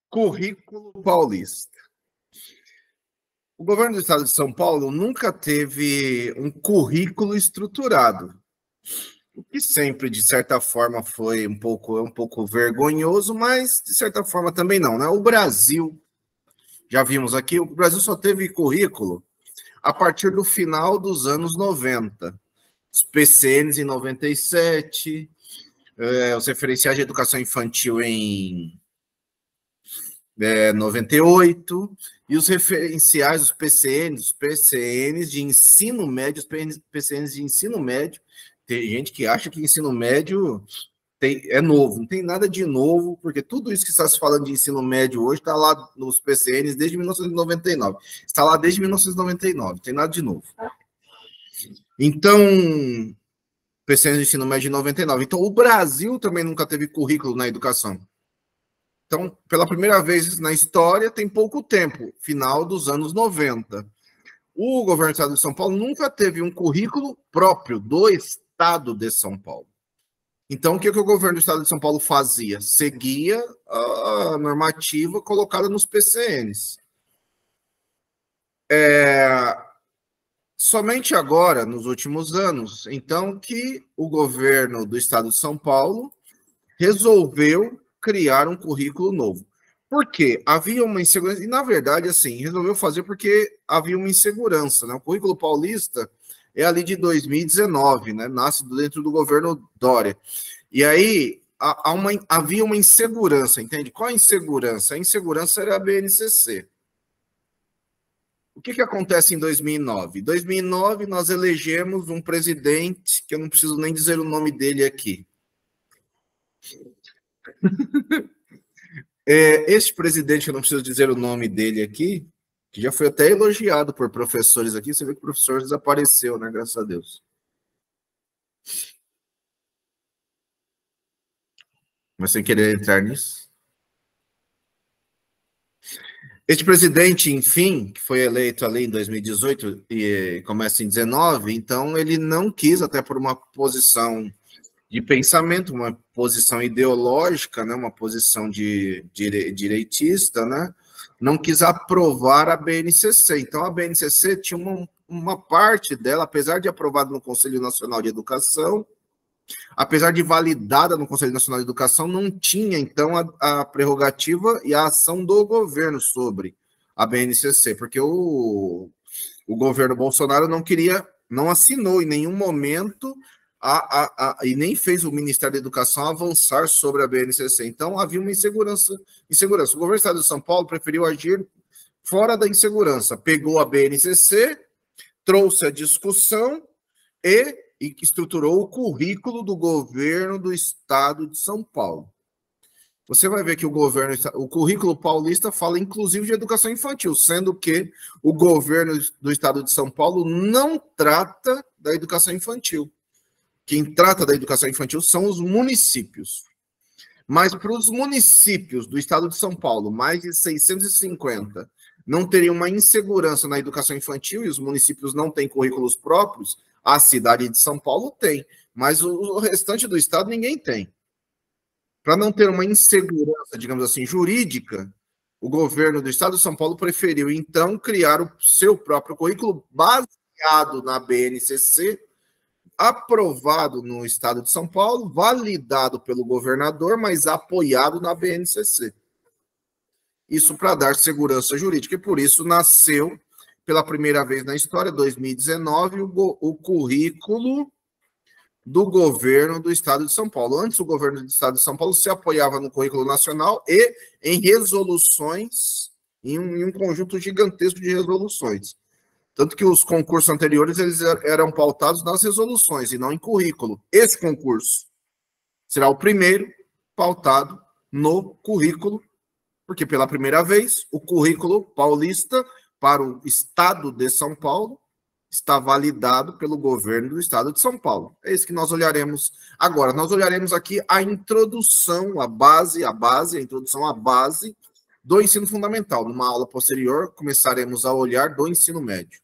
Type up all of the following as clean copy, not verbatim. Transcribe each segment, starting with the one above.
Currículo paulista. O governo do estado de São Paulo nunca teve um currículo estruturado, o que sempre, de certa forma, foi um pouco vergonhoso, mas, de certa forma, também não, né? O Brasil, já vimos aqui, o Brasil só teve currículo a partir do final dos anos 90. Os PCNs em 97, os referenciais de educação infantil em 98, e os referenciais, os PCNs de ensino médio, os PCNs de ensino médio. Tem gente que acha que ensino médio é novo, não tem nada de novo, porque tudo isso que está se falando de ensino médio hoje está lá nos PCNs desde 1999. Está lá desde 1999, não tem nada de novo. Então, PCNs de ensino médio de 99. Então, o Brasil também nunca teve currículo na educação. Então, pela primeira vez na história, tem pouco tempo, final dos anos 90. O governo do estado de São Paulo nunca teve um currículo próprio do estado de São Paulo. Então, o que o governo do estado de São Paulo fazia? Seguia a normativa colocada nos PCNs. Somente agora, nos últimos anos, então, que o governo do estado de São Paulo resolveu criar um currículo novo. Por quê? Havia uma insegurança, e na verdade, assim, resolveu fazer porque havia uma insegurança, né? O currículo paulista é ali de 2019, né? Nasce dentro do governo Dória. E aí havia uma insegurança, entende? Qual a insegurança? A insegurança era a BNCC. O que acontece em 2009? Em 2009, nós elegemos um presidente, que eu não preciso nem dizer o nome dele aqui. Este presidente, eu não preciso dizer o nome dele aqui, que já foi até elogiado por professores aqui, você vê que o professor desapareceu, né? Graças a Deus. Mas sem querer entrar nisso. Este presidente, enfim, que foi eleito ali em 2018 e começa em 2019, então ele não quis, até por uma posição de pensamento, uma posição ideológica, né, uma posição de direitista, né, não quis aprovar a BNCC. Então, a BNCC tinha uma parte dela, apesar de aprovada no Conselho Nacional de Educação, apesar de validada no Conselho Nacional de Educação, não tinha, então, a prerrogativa e a ação do governo sobre a BNCC, porque o governo Bolsonaro não assinou em nenhum momento e nem fez o Ministério da Educação avançar sobre a BNCC. Então, havia uma insegurança. O governo do estado de São Paulo preferiu agir fora da insegurança. Pegou a BNCC, trouxe a discussão e estruturou o currículo do governo do estado de São Paulo. Você vai ver que o currículo paulista fala inclusive de educação infantil, sendo que o governo do estado de São Paulo não trata da educação infantil. Quem trata da educação infantil são os municípios. Mas para os municípios do estado de São Paulo, mais de 650, não teriam uma insegurança na educação infantil e os municípios não têm currículos próprios, a cidade de São Paulo tem, mas o restante do estado ninguém tem. Para não ter uma insegurança, digamos assim, jurídica, o governo do estado de São Paulo preferiu, então, criar o seu próprio currículo baseado na BNCC, aprovado no estado de São Paulo, validado pelo governador, mas apoiado na BNCC. Isso para dar segurança jurídica, e por isso nasceu, pela primeira vez na história, 2019, o currículo do governo do estado de São Paulo. Antes, o governo do estado de São Paulo se apoiava no currículo nacional e em resoluções, em um conjunto gigantesco de resoluções. Tanto que os concursos anteriores eles eram pautados nas resoluções e não em currículo. Esse concurso será o primeiro pautado no currículo, porque pela primeira vez o currículo paulista para o estado de São Paulo está validado pelo governo do estado de São Paulo. É isso que nós olharemos agora. Nós olharemos aqui a introdução, a introdução à base do ensino fundamental. Numa aula posterior, começaremos a olhar do ensino médio,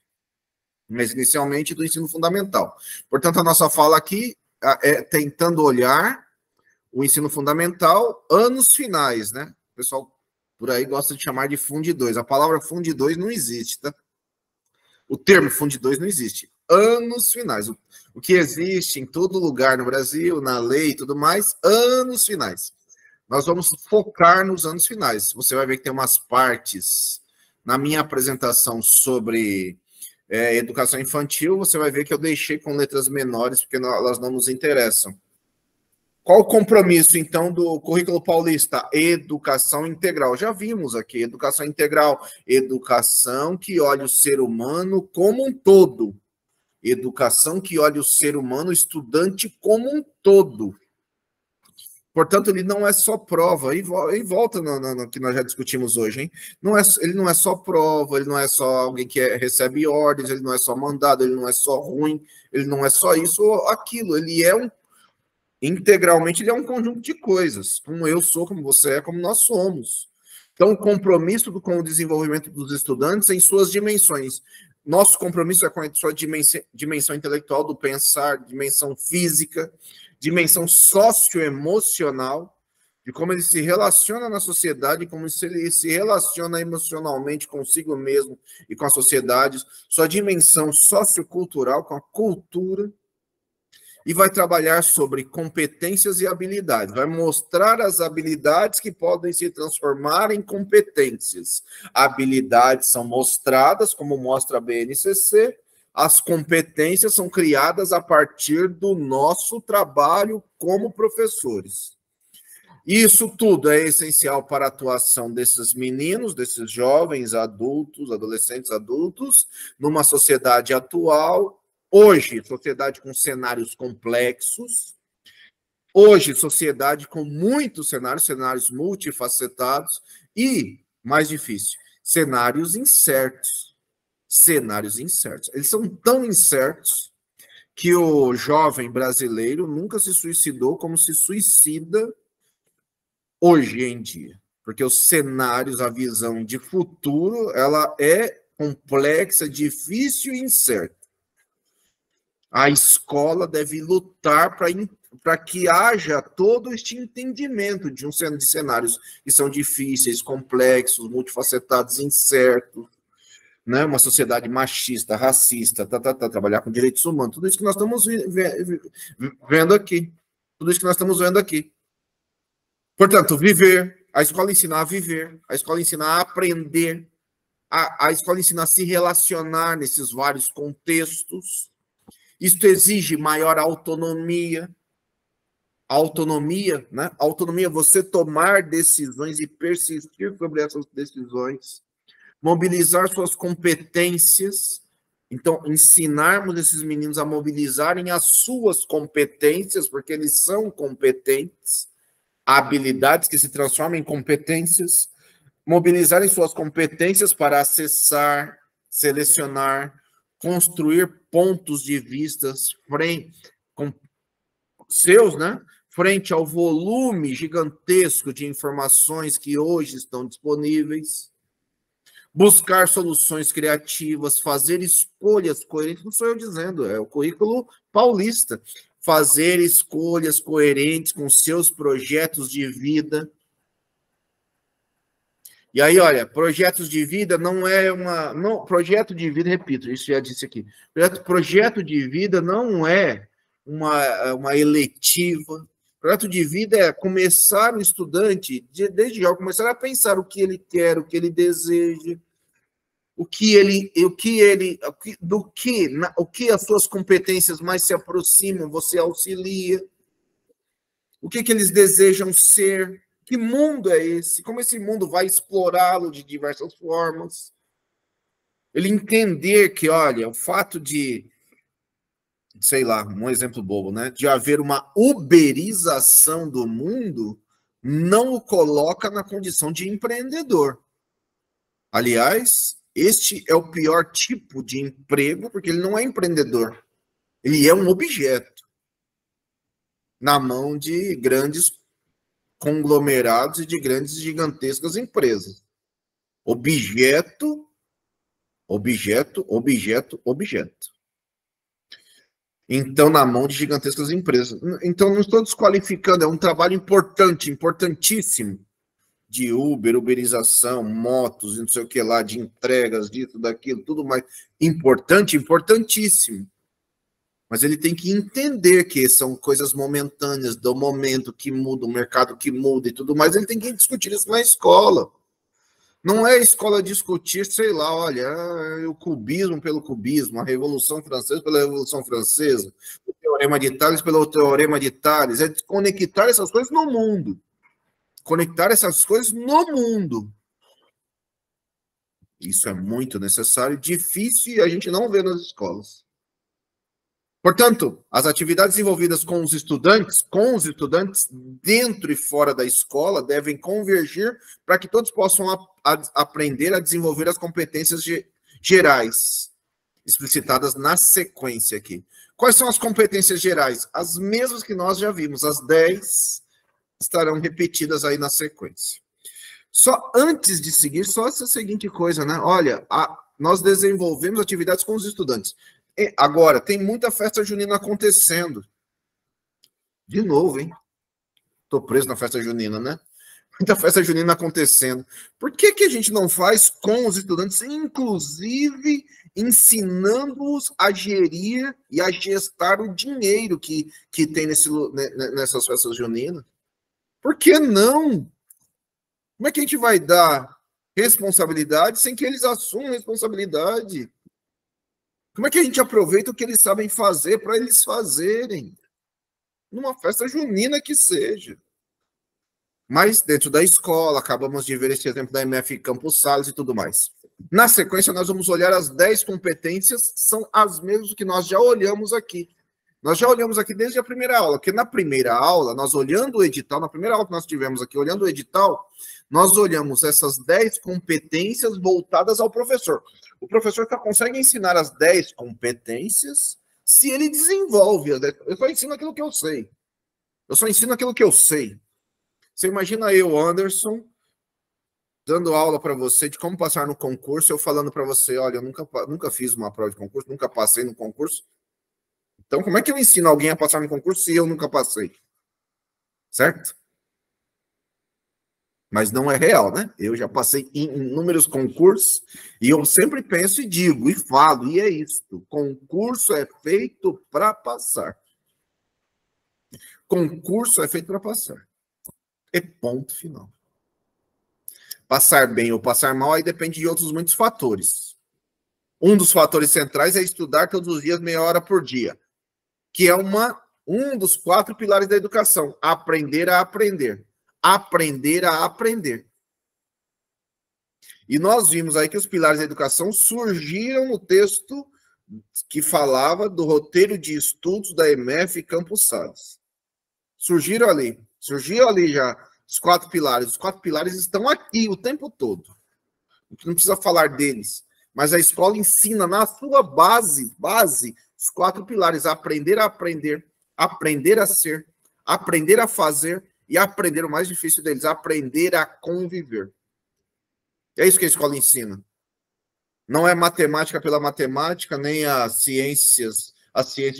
mas inicialmente do ensino fundamental. Portanto, a nossa fala aqui é tentando olhar o ensino fundamental, anos finais, né? O pessoal por aí gosta de chamar de fundidores. A palavra fundidores não existe, tá? O termo fundidores não existe. Anos finais. O que existe em todo lugar no Brasil, na lei e tudo mais, anos finais. Nós vamos focar nos anos finais. Você vai ver que tem umas partes na minha apresentação sobre educação infantil, você vai ver que eu deixei com letras menores, porque elas não nos interessam. Qual o compromisso, então, do currículo paulista? Educação integral. Já vimos aqui, educação integral. Educação que olha o ser humano como um todo. Educação que olha o ser humano, o estudante, como um todo. Portanto, ele não é só prova, e volta no que nós já discutimos hoje, hein? Ele não é só prova, ele não é só alguém que recebe ordens, ele não é só mandado, ele não é só ruim, ele não é só isso ou aquilo, integralmente, ele é um conjunto de coisas, como eu sou, como você é, como nós somos. Então, o compromisso com o desenvolvimento dos estudantes em suas dimensões. Nosso compromisso é com a sua dimensão intelectual do pensar, dimensão física, dimensão socioemocional, de como ele se relaciona na sociedade, como ele se relaciona emocionalmente consigo mesmo e com a sociedade, sua dimensão sociocultural, com a cultura, e vai trabalhar sobre competências e habilidades. Vai mostrar as habilidades que podem se transformar em competências. Habilidades são mostradas, como mostra a BNCC, as competências são criadas a partir do nosso trabalho como professores. Isso tudo é essencial para a atuação desses meninos, desses jovens, adultos, adolescentes adultos, numa sociedade atual. Hoje, sociedade com cenários complexos. Hoje, sociedade com muitos cenários multifacetados e, mais difícil, cenários incertos. Cenários incertos. Eles são tão incertos que o jovem brasileiro nunca se suicidou como se suicida hoje em dia. Porque os cenários, a visão de futuro, ela é complexa, difícil e incerta. A escola deve lutar para que haja todo este entendimento de cenários que são difíceis, complexos, multifacetados, incertos, né? Uma sociedade machista, racista, trabalhar com direitos humanos, tudo isso que nós estamos vendo aqui. Tudo isso que nós estamos vendo aqui. Portanto, viver, a escola ensina a viver, a escola ensina a aprender, a escola ensina a se relacionar nesses vários contextos. Isto exige maior autonomia. Autonomia, né? Autonomia, você tomar decisões e persistir sobre essas decisões. Mobilizar suas competências. Então, ensinarmos esses meninos a mobilizarem as suas competências, porque eles são competentes. Habilidades que se transformam em competências. Mobilizarem suas competências para acessar, selecionar, construir pontos de vista frente ao volume gigantesco de informações que hoje estão disponíveis, buscar soluções criativas, fazer escolhas coerentes, não sou eu dizendo, é o currículo paulista, fazer escolhas coerentes com seus projetos de vida. E aí, olha, projetos de vida não é projeto de vida, repito, isso já disse aqui. Projeto de vida não é uma eletiva. Projeto de vida é começar o estudante, desde já, começar a pensar o que ele quer, o que ele deseja, o que as suas competências mais se aproximam, você auxilia, o que eles desejam ser. Que mundo é esse? Como esse mundo vai explorá-lo de diversas formas? Ele entender que, olha, o fato de, sei lá, um exemplo bobo, né? De haver uma uberização do mundo não o coloca na condição de empreendedor. Aliás, este é o pior tipo de emprego, porque ele não é empreendedor. Ele é um objeto na mão de grandes conglomerados e de grandes, gigantescas empresas. Objeto, objeto, objeto, objeto. Então, na mão de gigantescas empresas. Então, não estou desqualificando, é um trabalho importante, importantíssimo, de Uber, uberização, motos, não sei o que lá, de entregas, disso, daquilo, tudo mais importante, importantíssimo. Mas ele tem que entender que são coisas momentâneas, do momento que muda, o mercado que muda e tudo mais, ele tem que discutir isso na escola. Não é a escola discutir, sei lá, olha, o cubismo pelo cubismo, a Revolução Francesa pela Revolução Francesa, o Teorema de Tales pelo Teorema de Tales, é conectar essas coisas no mundo. Conectar essas coisas no mundo. Isso é muito necessário, difícil e a gente não vê nas escolas. Portanto, as atividades envolvidas com os estudantes dentro e fora da escola, devem convergir para que todos possam aprender a desenvolver as competências gerais, explicitadas na sequência aqui. Quais são as competências gerais? As mesmas que nós já vimos, as 10 estarão repetidas aí na sequência. Só antes de seguir, só essa seguinte coisa, né? Olha, nós desenvolvemos atividades com os estudantes. Agora, tem muita festa junina acontecendo. De novo, hein? Tô preso na festa junina, né? Muita festa junina acontecendo. Por que a gente não faz com os estudantes, inclusive ensinando-os a gerir e a gestar o dinheiro que tem nessas festas juninas? Por que não? Como é que a gente vai dar responsabilidade sem que eles assumam responsabilidade? Como é que a gente aproveita o que eles sabem fazer para eles fazerem? Numa festa junina que seja. Mas dentro da escola, acabamos de ver esse exemplo da MF Campos Sales e tudo mais. Na sequência, nós vamos olhar as 10 competências, são as mesmas que nós já olhamos aqui. Nós já olhamos aqui desde a primeira aula, porque na primeira aula, nós olhando o edital, na primeira aula que nós tivemos aqui, olhando o edital, nós olhamos essas 10 competências voltadas ao professor. O professor só consegue ensinar as 10 competências se ele desenvolve. Eu só ensino aquilo que eu sei. Você imagina eu, Anderson, dando aula para você de como passar no concurso, eu falando para você, olha, eu nunca fiz uma prova de concurso, nunca passei no concurso. Então, como é que eu ensino alguém a passar no concurso se eu nunca passei? Certo? Mas não é real, né? Eu já passei em inúmeros concursos e eu sempre penso e digo, e falo, e é isto. Concurso é feito para passar. Concurso é feito para passar. É ponto final. Passar bem ou passar mal aí depende de outros muitos fatores. Um dos fatores centrais é estudar todos os dias meia hora por dia, que é um dos 4 pilares da educação. Aprender a aprender. Aprender a aprender. E nós vimos aí que os pilares da educação surgiram no texto que falava do roteiro de estudos da MF Campos Sales. Surgiram ali já os 4 pilares. Os 4 pilares estão aqui o tempo todo. A gente não precisa falar deles. Mas a escola ensina na sua base, os 4 pilares: aprender a aprender, aprender a ser, aprender a fazer e aprender, o mais difícil deles, aprender a conviver. É isso que a escola ensina. Não é matemática pela matemática, nem a ciência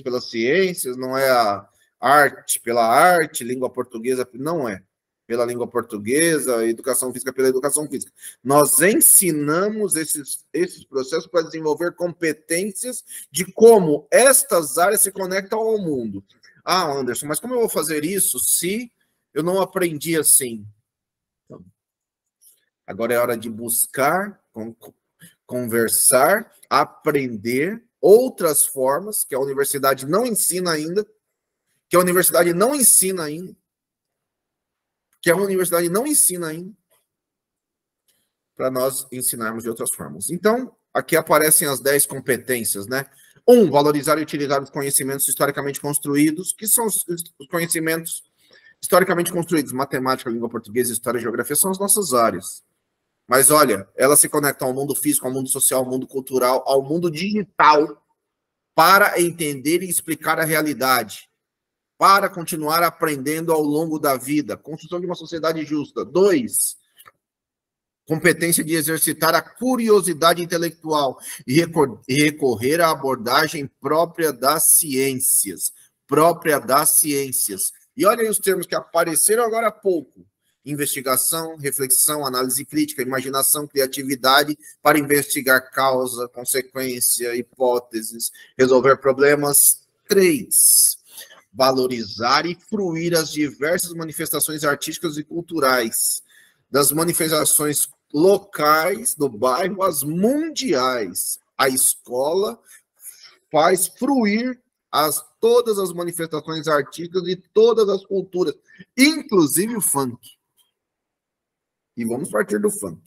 pelas ciências, não é a arte pela arte, língua portuguesa, não é. Pela língua portuguesa, educação física pela educação física. Nós ensinamos esses processos para desenvolver competências de como estas áreas se conectam ao mundo. Ah, Anderson, mas como eu vou fazer isso se eu não aprendi assim? Então, agora é hora de buscar, conversar, aprender outras formas que a universidade não ensina ainda, para nós ensinarmos de outras formas. Então, aqui aparecem as 10 competências, né? 1, valorizar e utilizar os conhecimentos historicamente construídos. Que são os conhecimentos historicamente construídos? Matemática, língua portuguesa, história e geografia são as nossas áreas. Mas, olha, elas se conectam ao mundo físico, ao mundo social, ao mundo cultural, ao mundo digital, para entender e explicar a realidade, para continuar aprendendo ao longo da vida. Construção de uma sociedade justa. 2, competência de exercitar a curiosidade intelectual e recorrer à abordagem própria das ciências. E olha aí os termos que apareceram agora há pouco. investigação, reflexão, análise crítica, imaginação, criatividade para investigar causa, consequência, hipóteses, resolver problemas. 3. Valorizar e fruir as diversas manifestações artísticas e culturais, das manifestações locais do bairro às mundiais. A escola faz fruir todas as manifestações artísticas de todas as culturas, inclusive o funk. E vamos partir do funk.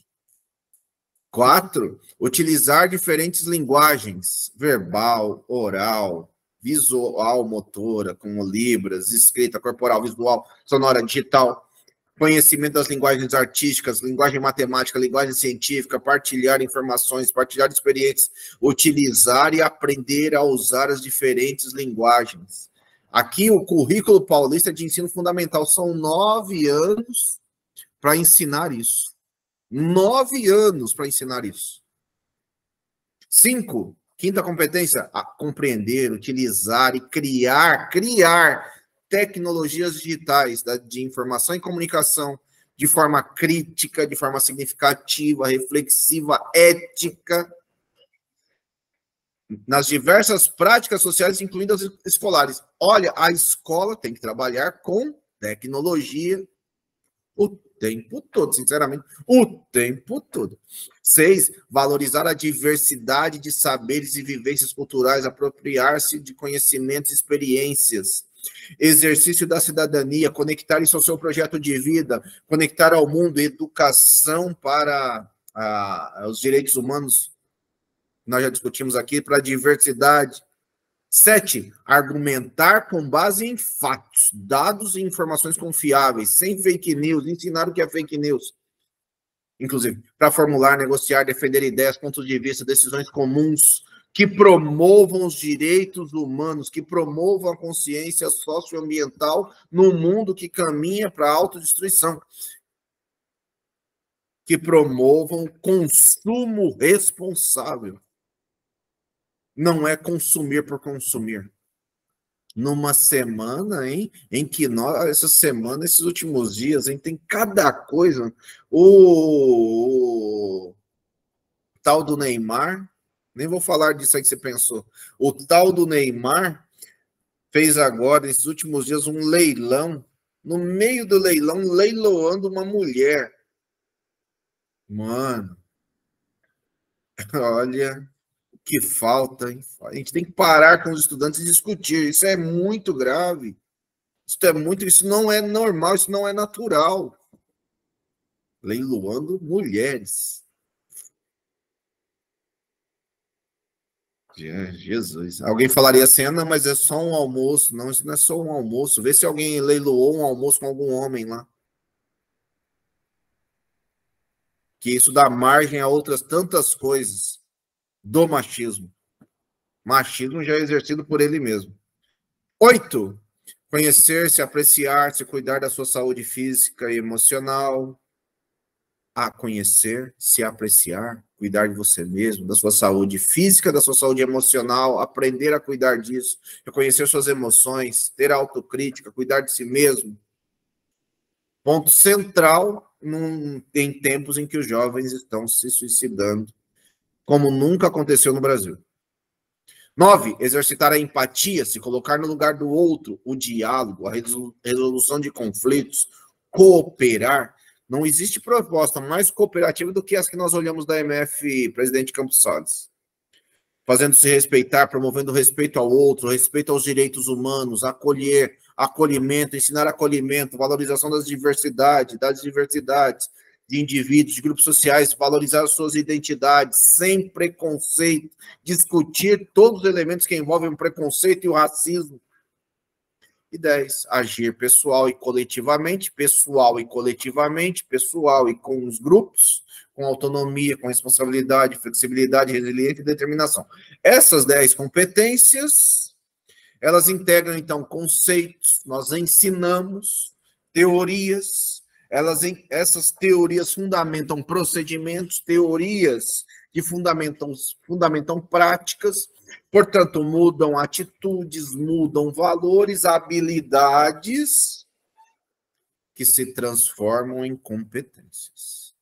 4. Utilizar diferentes linguagens, verbal, oral, visual, motora, como libras, escrita, corporal, visual, sonora, digital, conhecimento das linguagens artísticas, linguagem matemática, linguagem científica, partilhar informações, partilhar experiências, utilizar e aprender a usar as diferentes linguagens. Aqui o currículo paulista de ensino fundamental são 9 anos para ensinar isso. 9 anos para ensinar isso. 5. Quinta competência, compreender, utilizar e criar tecnologias digitais de informação e comunicação de forma crítica, de forma significativa, reflexiva, ética, nas diversas práticas sociais, incluindo as escolares. Olha, a escola tem que trabalhar com tecnologia o tempo todo, sinceramente, o tempo todo. 6. Valorizar a diversidade de saberes e vivências culturais, apropriar-se de conhecimentos e experiências. Exercício da cidadania, conectar isso ao seu projeto de vida, conectar ao mundo, educação para os direitos humanos, nós já discutimos aqui, para a diversidade. 7. Argumentar com base em fatos, dados e informações confiáveis, sem fake news, ensinar o que é fake news. Inclusive, para formular, negociar, defender ideias, pontos de vista, decisões comuns, que promovam os direitos humanos, que promovam a consciência socioambiental num mundo que caminha para a autodestruição, que promovam consumo responsável. Não é consumir por consumir. Numa semana, em que essa semana, esses últimos dias, tem cada coisa. O tal do Neymar, nem vou falar disso aí que você pensou. O tal do Neymar fez agora, nesses últimos dias, um leilão. No meio do leilão, leiloando uma mulher. Mano, olha... que falta, hein? A gente tem que parar com os estudantes e discutir. Isso é muito grave. Isso não é normal, isso não é natural. Leiloando mulheres. Jesus. Alguém falaria assim, não, mas é só um almoço. Não, isso não é só um almoço. Vê se alguém leiloou um almoço com algum homem lá. Que isso dá margem a outras tantas coisas do machismo. Machismo já é exercido por ele mesmo. 8. Conhecer-se, apreciar-se, cuidar da sua saúde física e emocional. Conhecer, se apreciar, cuidar de você mesmo, da sua saúde física, da sua saúde emocional, aprender a cuidar disso, reconhecer suas emoções, ter autocrítica, cuidar de si mesmo. Ponto central em tempos em que os jovens estão se suicidando, como nunca aconteceu no Brasil. 9. Exercitar a empatia, se colocar no lugar do outro, o diálogo, a resolução de conflitos, cooperar. Não existe proposta mais cooperativa do que as que nós olhamos da MF Presidente Campos Salles. Fazendo-se respeitar, promovendo respeito ao outro, respeito aos direitos humanos, acolhimento, ensinar acolhimento, valorização das diversidades de indivíduos, de grupos sociais, valorizar suas identidades, sem preconceito, discutir todos os elementos que envolvem o preconceito e o racismo. E 10, agir pessoal e coletivamente, pessoal e com os grupos, com autonomia, com responsabilidade, flexibilidade, resiliência e determinação. Essas 10 competências, elas integram, então, conceitos, nós ensinamos teorias, essas teorias fundamentam procedimentos, teorias que fundamentam práticas, portanto, mudam atitudes, mudam valores, habilidades que se transformam em competências.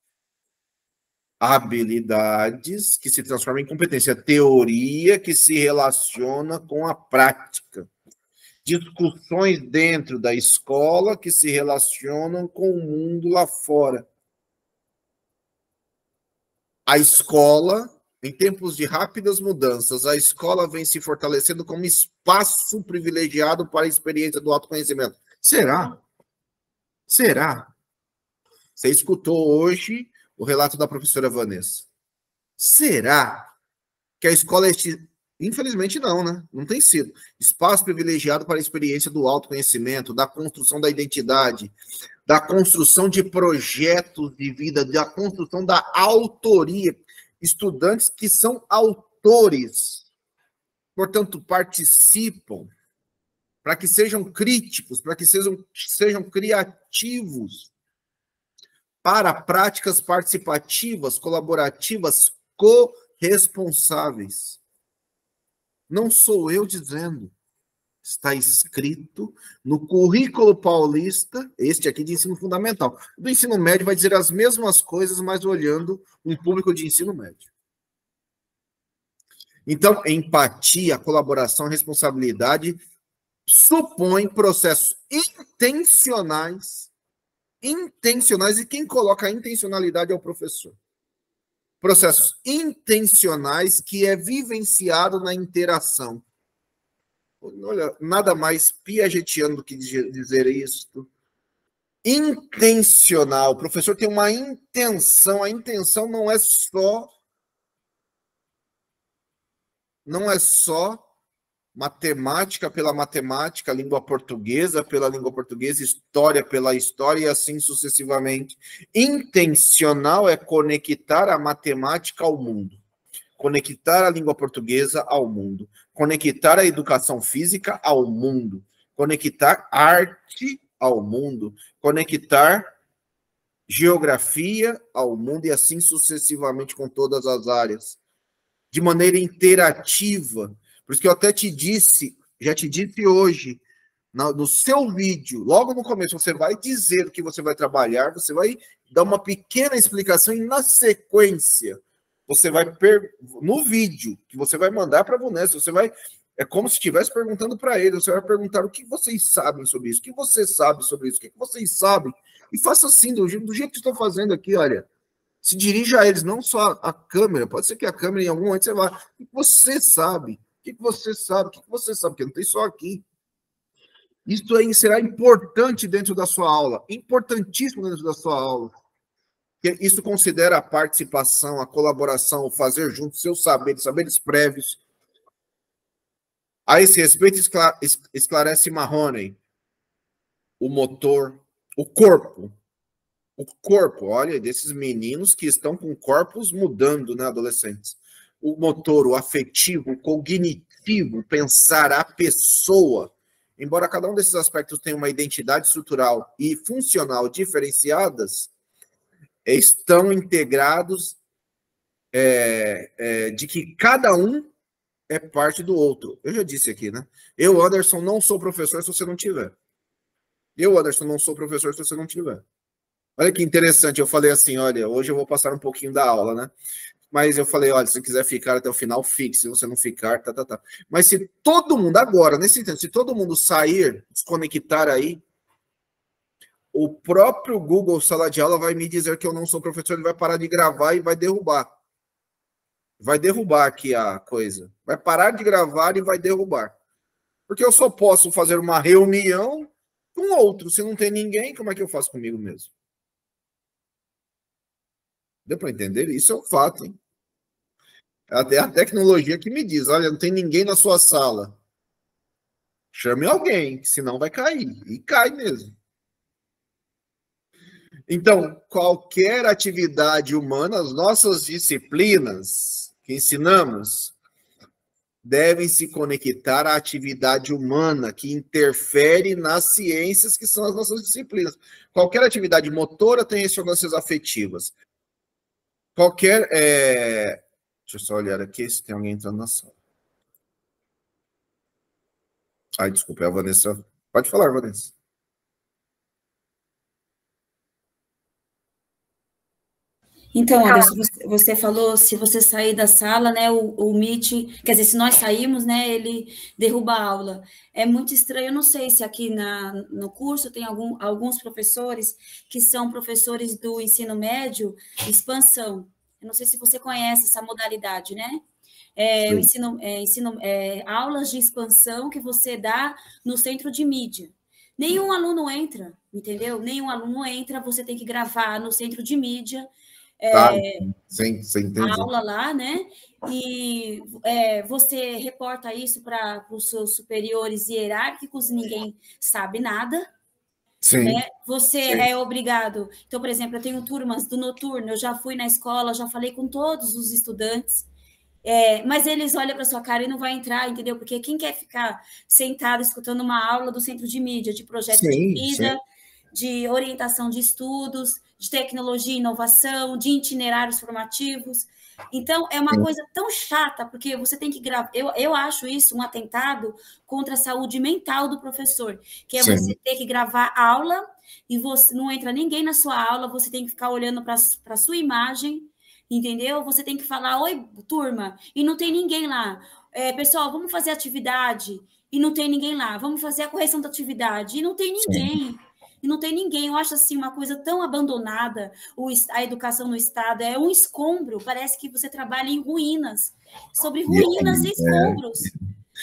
Habilidades que se transformam em competência. Teoria que se relaciona com a prática. Discussões dentro da escola que se relacionam com o mundo lá fora. A escola, em tempos de rápidas mudanças, a escola vem se fortalecendo como espaço privilegiado para a experiência do autoconhecimento. Será? Será? Você escutou hoje o relato da professora Vanessa. Será que a escola é este... Infelizmente não, né? Não tem sido. Espaço privilegiado para a experiência do autoconhecimento, da construção da identidade, da construção de projetos de vida, da construção da autoria. Estudantes que são autores, portanto, participam, para que sejam críticos, para que sejam criativos, para práticas participativas, colaborativas, corresponsáveis. Não sou eu dizendo. Está escrito no currículo paulista, este aqui de ensino fundamental. Do ensino médio vai dizer as mesmas coisas, mas olhando um público de ensino médio. Então, empatia, colaboração, responsabilidade supõem processos intencionais, e quem coloca a intencionalidade é o professor. Processos intencionais que é vivenciado na interação. Olha, nada mais piagetiano do que dizer isso. Intencional. O professor tem uma intenção. A intenção não é só matemática pela matemática, língua portuguesa pela língua portuguesa, história pela história e assim sucessivamente. Intencional é conectar a matemática ao mundo. Conectar a língua portuguesa ao mundo, conectar a educação física ao mundo, conectar arte ao mundo, conectar geografia ao mundo e assim sucessivamente com todas as áreas, de maneira interativa. Por isso que eu até já te disse hoje, no seu vídeo, logo no começo, você vai dizer o que você vai trabalhar, você vai dar uma pequena explicação e na sequência você vai no vídeo que você vai mandar para a Vanessa, você vai é como se estivesse perguntando para ele, você vai perguntar o que vocês sabem sobre isso, o que você sabe sobre isso, o que vocês sabem, e faça assim, do jeito que estou fazendo aqui, olha, se dirija a eles, não só a câmera, pode ser que a câmera em algum momento você vá, o que você sabe, o que você sabe, o que você sabe, porque não tem só aqui. Isso aí será importante dentro da sua aula, importantíssimo dentro da sua aula. Isso considera a participação, a colaboração, o fazer junto, seus saberes prévios. A esse respeito, esclarece Mahoney, o motor, o corpo, olha, desses meninos que estão com corpos mudando, né, adolescentes. O motor, o afetivo, o cognitivo, pensar a pessoa. Embora cada um desses aspectos tenha uma identidade estrutural e funcional diferenciadas, estão integrados de que cada um é parte do outro. Eu já disse aqui, né? Eu, Anderson, não sou professor se você não tiver. Eu, Anderson, não sou professor se você não tiver. Olha que interessante, eu falei assim, olha, hoje eu vou passar um pouquinho da aula, né? Mas eu falei, olha, se você quiser ficar até o final, fique. Se você não ficar, tá. Mas se todo mundo, agora, nesse tempo, se todo mundo sair, desconectar aí, o próprio Google Sala de Aula vai me dizer que eu não sou professor, ele vai parar de gravar e vai derrubar. Vai derrubar aqui a coisa. Vai parar de gravar e vai derrubar. Porque eu só posso fazer uma reunião com outro. Se não tem ninguém, como é que eu faço comigo mesmo? Deu para entender? Isso é um fato, hein? Até a tecnologia que me diz, olha, não tem ninguém na sua sala. Chame alguém, senão vai cair. E cai mesmo. Então, qualquer atividade humana, as nossas disciplinas que ensinamos, devem se conectar à atividade humana que interfere nas ciências que são as nossas disciplinas. Qualquer atividade motora tem ressonâncias afetivas. Qualquer... Deixa eu só olhar aqui se tem alguém entrando na sala. Ai, desculpa, é a Vanessa. Pode falar, Vanessa. Então, Anderson, você falou, se você sair da sala, né, o Meet, quer dizer, se nós sairmos, né, ele derruba a aula. É muito estranho, eu não sei se aqui no curso tem alguns professores que são professores do ensino médio, expansão. Eu não sei se você conhece essa modalidade, né? Aulas de expansão que você dá no centro de mídia. Nenhum aluno entra, entendeu? Nenhum aluno entra, você tem que gravar no centro de mídia, sim, a entendi. aula lá, né? E você reporta isso para os seus superiores hierárquicos, ninguém sabe nada. Sim. Né? Você é obrigado. Então, por exemplo, eu tenho turmas do noturno, eu já fui na escola, já falei com todos os estudantes. Mas eles olham para sua cara e não vai entrar, entendeu? Porque quem quer ficar sentado escutando uma aula do centro de mídia, de projeto de vida, de orientação de estudos, de tecnologia e inovação, de itinerários formativos. Então, é uma coisa tão chata, porque você tem que gravar. Eu acho isso um atentado contra a saúde mental do professor, que é você ter que gravar aula e você não entra ninguém na sua aula, você tem que ficar olhando para a sua imagem. Entendeu? Você tem que falar, oi, turma, e não tem ninguém lá. Pessoal, vamos fazer atividade, e não tem ninguém lá. Vamos fazer a correção da atividade, e não tem ninguém. E não tem ninguém. Eu acho assim uma coisa tão abandonada, a educação no Estado. É um escombro, parece que você trabalha em ruínas, sobre ruínas e escombros.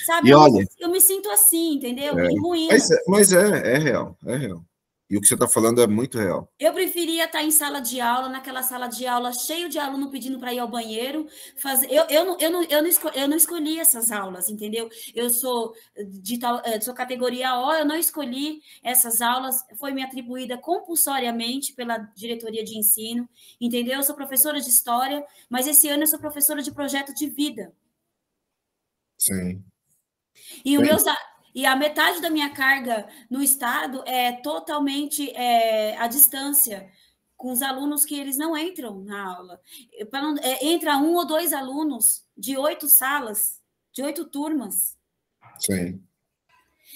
Sabe, eu me sinto assim, entendeu? Em ruínas. Mas é real, é real. E o que você está falando é muito real. Eu preferia estar em sala de aula, naquela sala de aula cheio de aluno pedindo para ir ao banheiro. Eu não escolhi essas aulas, entendeu? Eu sou sou categoria O, eu não escolhi essas aulas, foi me atribuída compulsoriamente pela diretoria de ensino, entendeu? Eu sou professora de história, mas esse ano eu sou professora de projeto de vida. Sim. E a metade da minha carga no estado é totalmente à distância, com os alunos que eles não entram na aula. Entra 1 ou 2 alunos de 8 salas, de 8 turmas. Sim.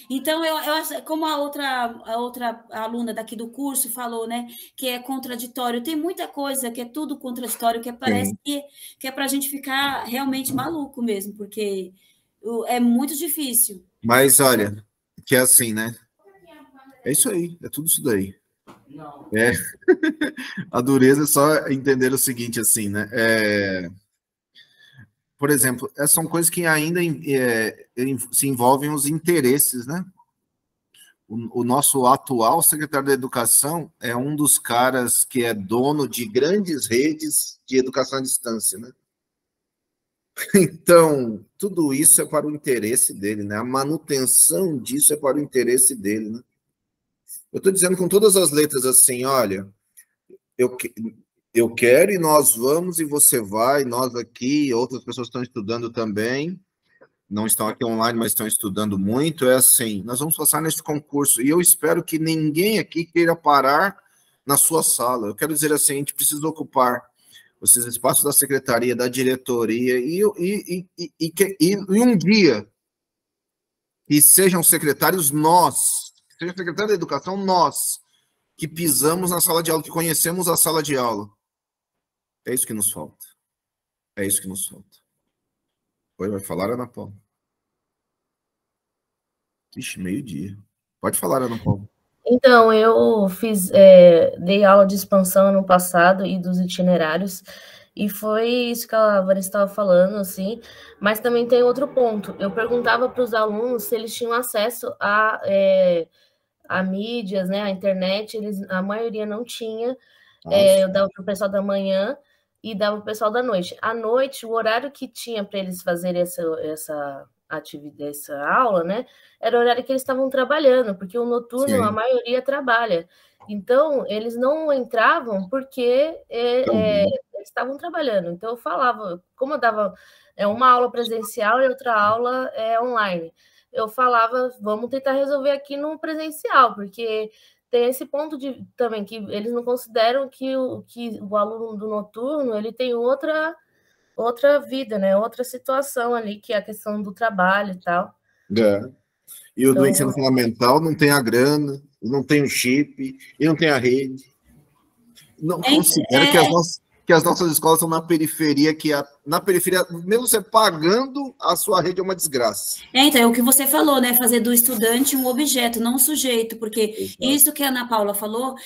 Então, eu acho, como a outra aluna daqui do curso falou, né, que é contraditório, tem muita coisa que é tudo contraditório, que parece que é para a gente ficar realmente maluco mesmo, porque é muito difícil. Mas olha, que é assim, né? É isso aí, é tudo isso daí. A dureza é só entender o seguinte, assim, né? Por exemplo, são coisas que ainda se envolvem os interesses, né? O nosso atual secretário da Educação é um dos caras que é dono de grandes redes de educação à distância, né? Então, tudo isso é para o interesse dele, né? A manutenção disso é para o interesse dele, né? Eu estou dizendo com todas as letras assim, olha, eu quero e nós vamos e você vai, nós aqui, outras pessoas estão estudando também, não estão aqui online, mas estão estudando muito, é assim, nós vamos passar nesse concurso, e eu espero que ninguém aqui queira parar na sua sala. Eu quero dizer assim, a gente precisa ocupar esses espaços da secretaria, da diretoria, e um dia que sejam secretários nós, que seja secretário da educação nós, que pisamos na sala de aula, que conhecemos a sala de aula. É isso que nos falta. É isso que nos falta. Oi, vai falar, Ana Paula? Ixi, meio-dia. Pode falar, Ana Paula. Então, eu dei aula de expansão ano passado e dos itinerários, e foi isso que a Vanessa estava falando, assim, mas também tem outro ponto. Eu perguntava para os alunos se eles tinham acesso a mídias, né, a internet, a maioria não tinha. Eu dava para o pessoal da manhã e dava para o pessoal da noite. À noite, o horário que tinha para eles fazerem essa atividade, essa aula, né, era o horário que eles estavam trabalhando, porque o noturno, a maioria trabalha. Então, eles não entravam porque eles estavam trabalhando. Então, eu falava, como eu dava uma aula presencial e outra aula online, eu falava, vamos tentar resolver aqui no presencial, porque tem esse ponto também que eles não consideram que o aluno do noturno ele tem outra vida, né? Outra situação ali, que é a questão do trabalho e tal. E o do ensino fundamental não tem a grana, não tem o chip, e não tem a rede. Não considera que as nossas... que as nossas escolas são na periferia, na periferia, mesmo você pagando, a sua rede é uma desgraça. Então, é o que você falou, né? Fazer do estudante um objeto, não um sujeito, porque Exato. Isso que a Ana Paula falou,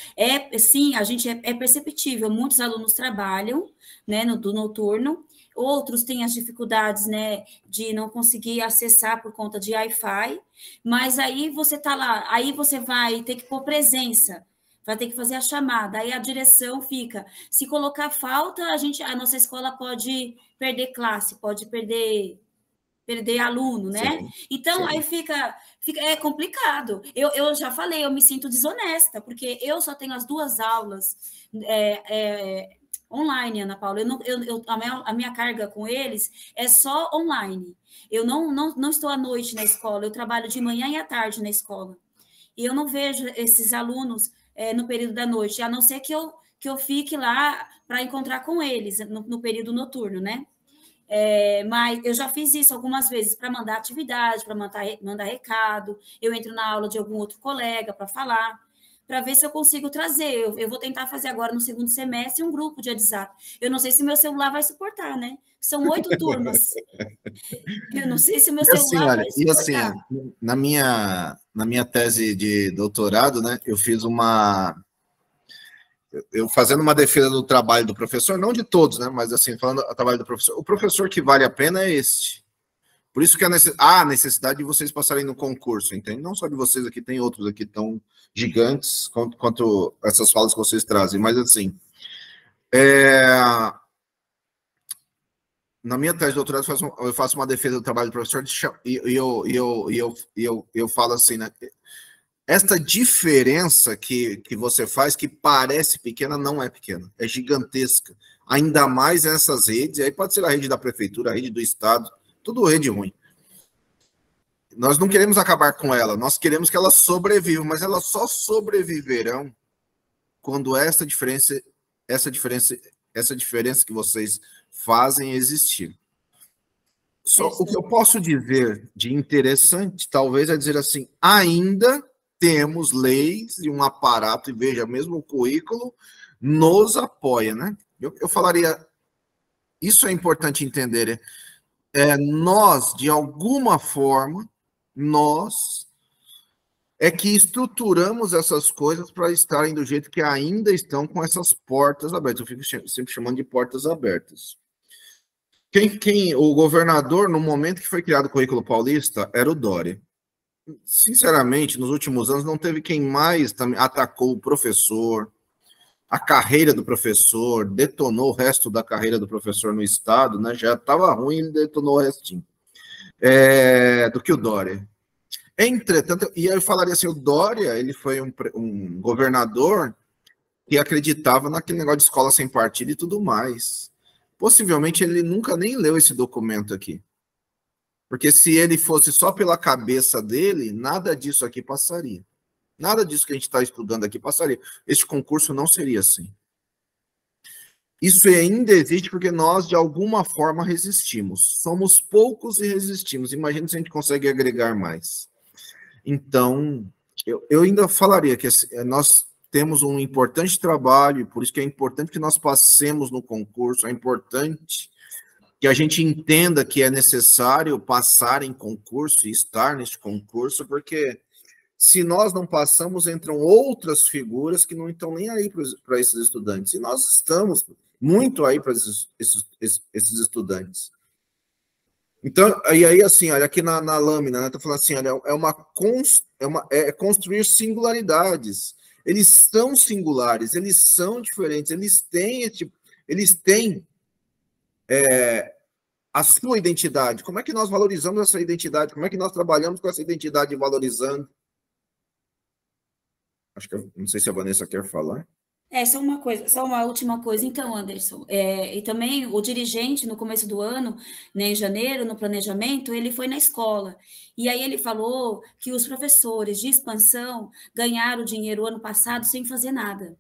sim, a gente é perceptível. Muitos alunos trabalham, né, do noturno, outros têm as dificuldades, né, de não conseguir acessar por conta de Wi-Fi, mas aí você tá lá, aí você vai ter que pôr presença, vai ter que fazer a chamada, aí a direção fica. Se colocar falta, a nossa escola pode perder classe, pode perder aluno, né? Sim, Então, sim. aí é complicado. Eu já falei, eu me sinto desonesta, porque eu só tenho as 2 aulas online, Ana Paula. A minha carga com eles é só online. Eu não estou à noite na escola, eu trabalho de manhã e à tarde na escola. E eu não vejo esses alunos no período da noite, a não ser que eu fique lá para encontrar com eles no período noturno, né? Mas eu já fiz isso algumas vezes para mandar atividade, para mandar recado. Eu entro na aula de algum outro colega para falar, para ver se eu consigo trazer. Eu vou tentar fazer agora no segundo semestre um grupo de WhatsApp. Eu não sei se meu celular vai suportar, né? São 8 turmas. Eu não sei se meu celular vai suportar. Na minha tese de doutorado, né, eu fazendo uma defesa do trabalho do professor, não de todos, né, mas assim, falando do trabalho do professor, o professor que vale a pena é este. Por isso que há necessidade de vocês passarem no concurso, entende? Não só de vocês aqui, tem outros aqui tão gigantes quanto essas falas que vocês trazem, mas assim, na minha tese de doutorado eu faço uma defesa do trabalho do professor e eu falo assim, né? Esta diferença que você faz, que parece pequena, não é pequena, é gigantesca. Ainda mais essas redes, aí pode ser a rede da prefeitura, a rede do estado, tudo rede ruim. Nós não queremos acabar com ela, nós queremos que elas sobrevivam, mas elas só sobreviverão quando essa diferença que vocês fazem existir. Só o que eu posso dizer de interessante, talvez, é dizer assim, ainda temos leis e um aparato, e veja, mesmo o currículo nos apoia, né? Eu falaria, isso é importante entender, nós, de alguma forma, nós é que estruturamos essas coisas para estarem do jeito que ainda estão com essas portas abertas. Eu fico sempre chamando de portas abertas. O governador, no momento que foi criado o currículo paulista, era o Dória. Sinceramente, nos últimos anos, não teve quem mais atacou o professor, a carreira do professor, detonou o resto da carreira do professor no Estado, né? Já estava ruim, ele detonou o restinho, do que o Dória. Entretanto, e eu falaria assim, o Dória, ele foi um governador que acreditava naquele negócio de escola sem partido e tudo mais. Possivelmente ele nunca nem leu esse documento aqui. Porque se ele fosse só pela cabeça dele, nada disso aqui passaria. Nada disso que a gente está estudando aqui passaria. Este concurso não seria assim. Isso ainda existe porque nós, de alguma forma, resistimos. Somos poucos e resistimos. Imagina se a gente consegue agregar mais. Então, eu ainda falaria que nós temos um importante trabalho, por isso que é importante que nós passemos no concurso, é importante que a gente entenda que é necessário passar em concurso e estar neste concurso, porque se nós não passamos, entram outras figuras que não estão nem aí para esses estudantes. E nós estamos muito aí para esses estudantes. Então, e aí, assim, olha, aqui na lâmina, né, tá falando assim, olha, é construir singularidades. Eles são singulares, eles são diferentes, eles têm a sua identidade. Como é que nós valorizamos essa identidade? Como é que nós trabalhamos com essa identidade valorizando? Acho que não sei se a Vanessa quer falar. Só uma última coisa, então, Anderson. E também o dirigente, no começo do ano, né, em janeiro, no planejamento, ele foi na escola. E aí ele falou que os professores de expansão ganharam dinheiro ano passado sem fazer nada.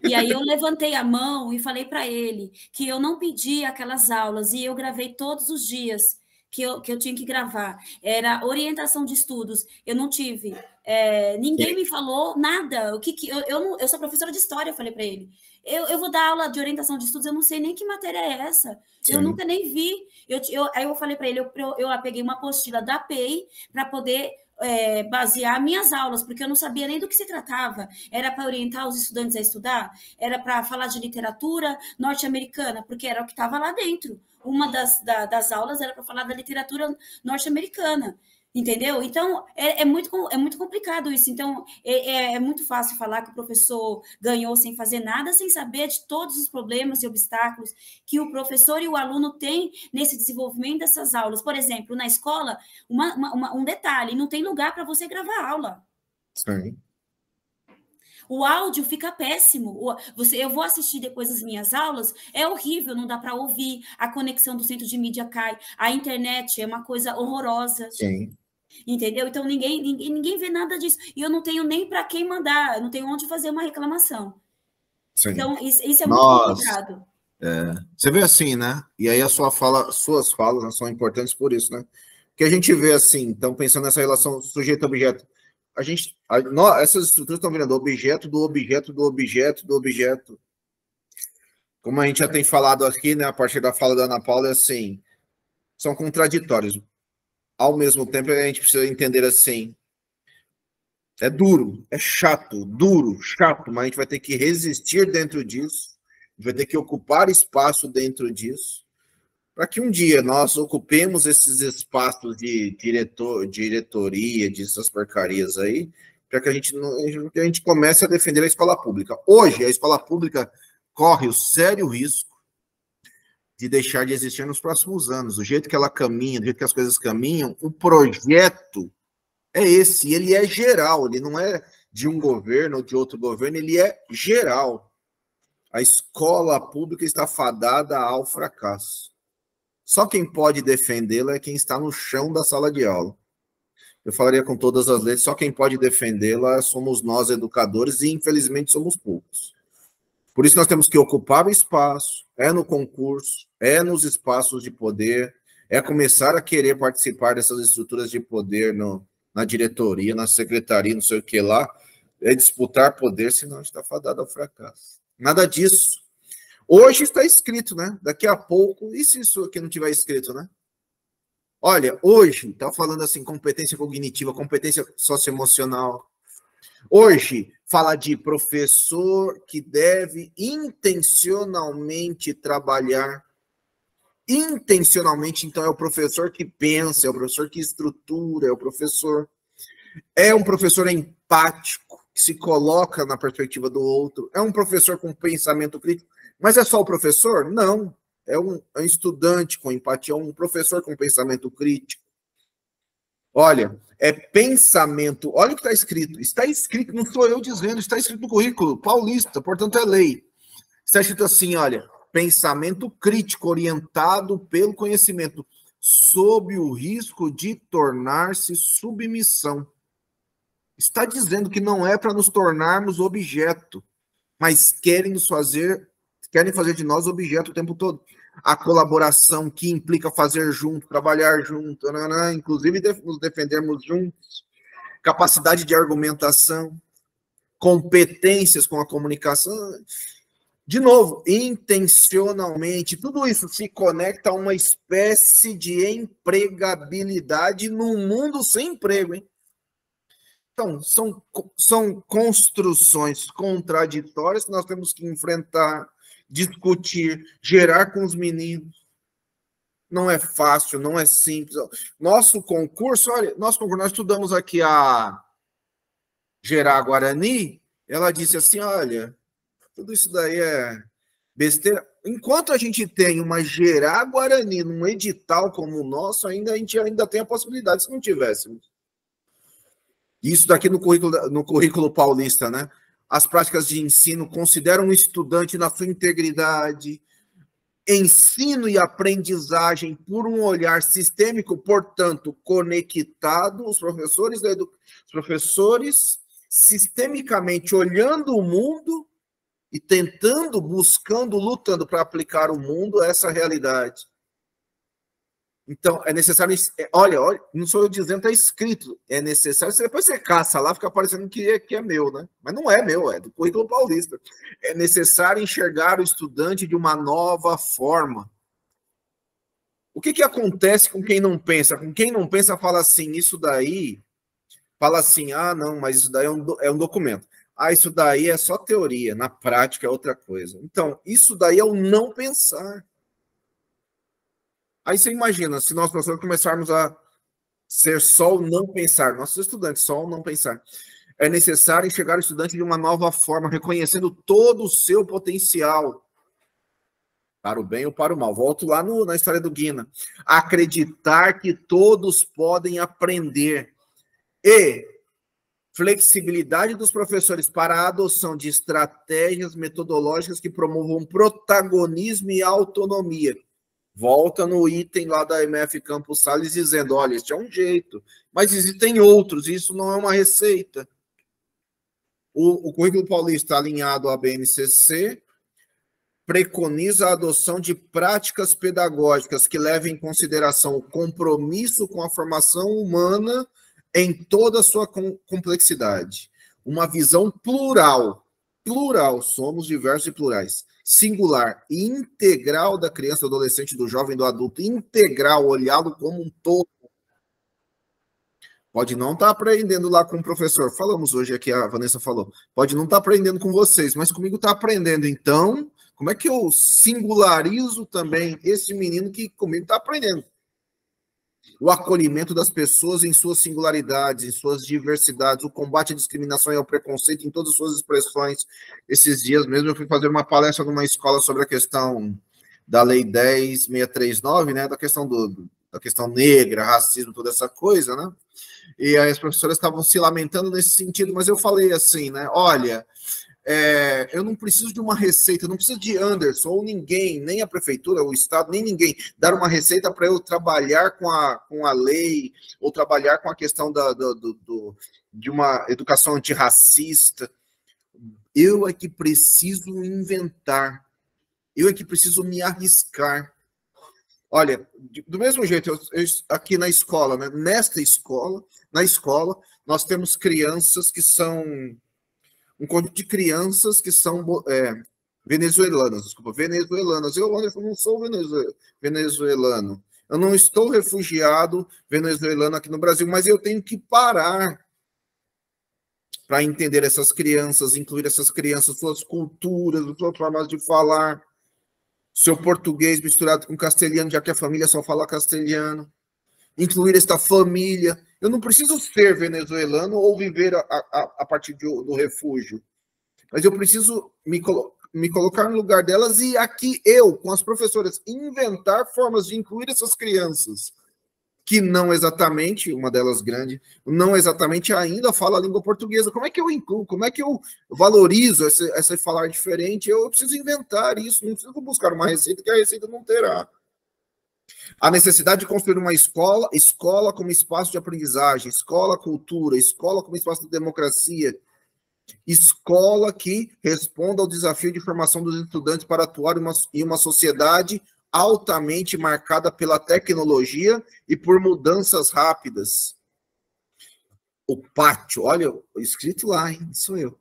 E aí eu levantei a mão e falei para ele que eu não pedi aquelas aulas e eu gravei todos os dias que eu tinha que gravar. Era orientação de estudos. Eu não tive Ninguém me falou nada. Eu sou professora de história, eu falei para ele. Eu vou dar aula de orientação de estudos, eu não sei nem que matéria é essa. Sim. Eu nunca nem vi. Aí eu falei para ele, eu peguei uma apostila da PEI para poder basear minhas aulas, porque eu não sabia nem do que se tratava. Era para orientar os estudantes a estudar? Era para falar de literatura norte-americana, porque era o que estava lá dentro. Uma das aulas era para falar da literatura norte-americana. Entendeu? Então, é muito complicado isso. Então, é muito fácil falar que o professor ganhou sem fazer nada, sem saber de todos os problemas e obstáculos que o professor e o aluno têm nesse desenvolvimento dessas aulas. Por exemplo, na escola, um detalhe, não tem lugar para você gravar aula. Sim. O áudio fica péssimo. Eu vou assistir depois as minhas aulas, é horrível, não dá para ouvir, a conexão do centro de mídia cai, a internet é uma coisa horrorosa. Sim. Entendeu? Então, ninguém vê nada disso. E eu não tenho nem para quem mandar, eu não tenho onde fazer uma reclamação. Sim. Então, isso é muito complicado. Você vê assim, né? E aí suas falas são importantes por isso, né? Porque a gente vê assim, então, pensando nessa relação sujeito-objeto, essas estruturas estão virando objeto do objeto do objeto do objeto. Como a gente já tem falado aqui, né? A partir da fala da Ana Paula, é assim, são contraditórios. Ao mesmo tempo, a gente precisa entender assim, é duro, é chato, mas a gente vai ter que resistir dentro disso, a gente vai ter que ocupar espaço dentro disso, para que um dia nós ocupemos esses espaços de diretoria, dessas porcarias aí, para que a gente comece a defender a escola pública. Hoje, a escola pública corre o sério risco de deixar de existir nos próximos anos. Do jeito que ela caminha, do jeito que as coisas caminham, o projeto é esse, ele é geral, ele não é de um governo ou de outro governo, ele é geral. A escola pública está fadada ao fracasso. Só quem pode defendê-la é quem está no chão da sala de aula. Eu falaria com todas as letras, só quem pode defendê-la somos nós, educadores, e infelizmente somos poucos. Por isso nós temos que ocupar o espaço, no concurso, nos espaços de poder, começar a querer participar dessas estruturas de poder na diretoria, na secretaria, não sei o que lá, disputar poder, senão a gente está fadado ao fracasso. Nada disso. Hoje está escrito, né? Daqui a pouco, e se isso aqui não tiver escrito, né? Olha, hoje, está falando assim, competência cognitiva, competência socioemocional. Hoje, fala de professor que deve intencionalmente trabalhar. Intencionalmente, então, é o professor que pensa, é o professor que estrutura, é um professor empático, que se coloca na perspectiva do outro, é um professor com pensamento crítico. Mas é só o professor? Não. É um estudante com empatia, é um professor com pensamento crítico. Olha, é pensamento. Olha o que está escrito. Está escrito, não sou eu dizendo, está escrito no currículo paulista, portanto é lei. Está escrito assim, olha, pensamento crítico orientado pelo conhecimento, sob o risco de tornar-se submissão. Está dizendo que não é para nos tornarmos objeto, mas querem fazer de nós objeto o tempo todo. A colaboração que implica fazer junto, trabalhar junto, inclusive nos defendermos juntos, capacidade de argumentação, competências com a comunicação. De novo, intencionalmente, tudo isso se conecta a uma espécie de empregabilidade num mundo sem emprego, hein? Então, são construções contraditórias que nós temos que enfrentar, discutir, gerar com os meninos. Não é fácil, não é simples. Nosso concurso, nós estudamos aqui a Gerar Guarani, ela disse assim, olha, tudo isso daí é besteira. Enquanto a gente tem uma Gerar Guarani num edital como o nosso, a gente ainda tem a possibilidade, se não tivéssemos. Isso daqui no currículo paulista, né? As práticas de ensino consideram o estudante na sua integridade, ensino e aprendizagem por um olhar sistêmico, portanto, conectado, os professores sistemicamente olhando o mundo e tentando, buscando, lutando para aplicar o mundo a essa realidade. Então, é necessário... Olha, não sou eu dizendo, está escrito. É necessário... Depois você caça lá, fica parecendo que é meu, né? Mas não é meu, é do Currículo Paulista. É necessário enxergar o estudante de uma nova forma. O que acontece com quem não pensa? Com quem não pensa, fala assim, isso daí... Fala assim, não, mas isso daí é um documento. Isso daí é só teoria, na prática é outra coisa. Então, isso daí é o não pensar. Aí você imagina, se nós, professores, começarmos a ser só o não pensar, nossos estudantes, só o não pensar. É necessário enxergar o estudante de uma nova forma, reconhecendo todo o seu potencial, para o bem ou para o mal. Volto lá na história do Guina. Acreditar que todos podem aprender e flexibilidade dos professores para a adoção de estratégias metodológicas que promovam protagonismo e autonomia. Volta no item lá da MF Campos Sales dizendo, olha, este é um jeito, mas existem outros, isso não é uma receita. O Currículo Paulista alinhado à BNCC preconiza a adoção de práticas pedagógicas que levem em consideração o compromisso com a formação humana em toda a sua complexidade. Uma visão plural, somos diversos e plurais, singular e integral da criança, do adolescente, do jovem, do adulto, integral, olhá-lo como um todo. Pode não estar aprendendo lá com o professor, falamos hoje aqui, a Vanessa falou, pode não estar aprendendo com vocês, mas comigo está aprendendo. Então, como é que eu singularizo também esse menino que comigo está aprendendo? O acolhimento das pessoas em suas singularidades, em suas diversidades, o combate à discriminação e ao preconceito em todas as suas expressões. Esses dias mesmo eu fui fazer uma palestra numa escola sobre a questão da Lei 10.639, né, da questão negra, racismo, toda essa coisa, né? E aí as professoras estavam se lamentando nesse sentido, mas eu falei assim, né, olha, eu não preciso de uma receita, eu não preciso de Anderson ou ninguém, nem a prefeitura, o Estado, nem ninguém, dar uma receita para eu trabalhar com a lei, ou trabalhar com a questão de uma educação antirracista. Eu é que preciso inventar, eu é que preciso me arriscar. Olha, do mesmo jeito, eu aqui na escola, né, na escola, nós temos crianças que são... um conjunto de crianças que são venezuelanas. Eu não sou venezuelano. Eu não estou refugiado venezuelano aqui no Brasil, mas eu tenho que parar para entender essas crianças, incluir essas crianças, suas culturas, suas formas de falar, seu português misturado com castelhano, já que a família só fala castelhano. Incluir esta família. Eu não preciso ser venezuelano ou viver a partir do refúgio, mas eu preciso me colocar no lugar delas e aqui eu, com as professoras, inventar formas de incluir essas crianças que não exatamente, uma delas grande, não exatamente ainda fala a língua portuguesa. Como é que eu incluo? Como é que eu valorizo esse falar diferente? Eu preciso inventar isso, não preciso buscar uma receita que a receita não terá. A necessidade de construir uma escola como espaço de aprendizagem, escola cultura, escola como espaço de democracia, escola que responda ao desafio de formação dos estudantes para atuar em uma sociedade altamente marcada pela tecnologia e por mudanças rápidas. O pátio, olha, escrito lá, hein? Sou eu.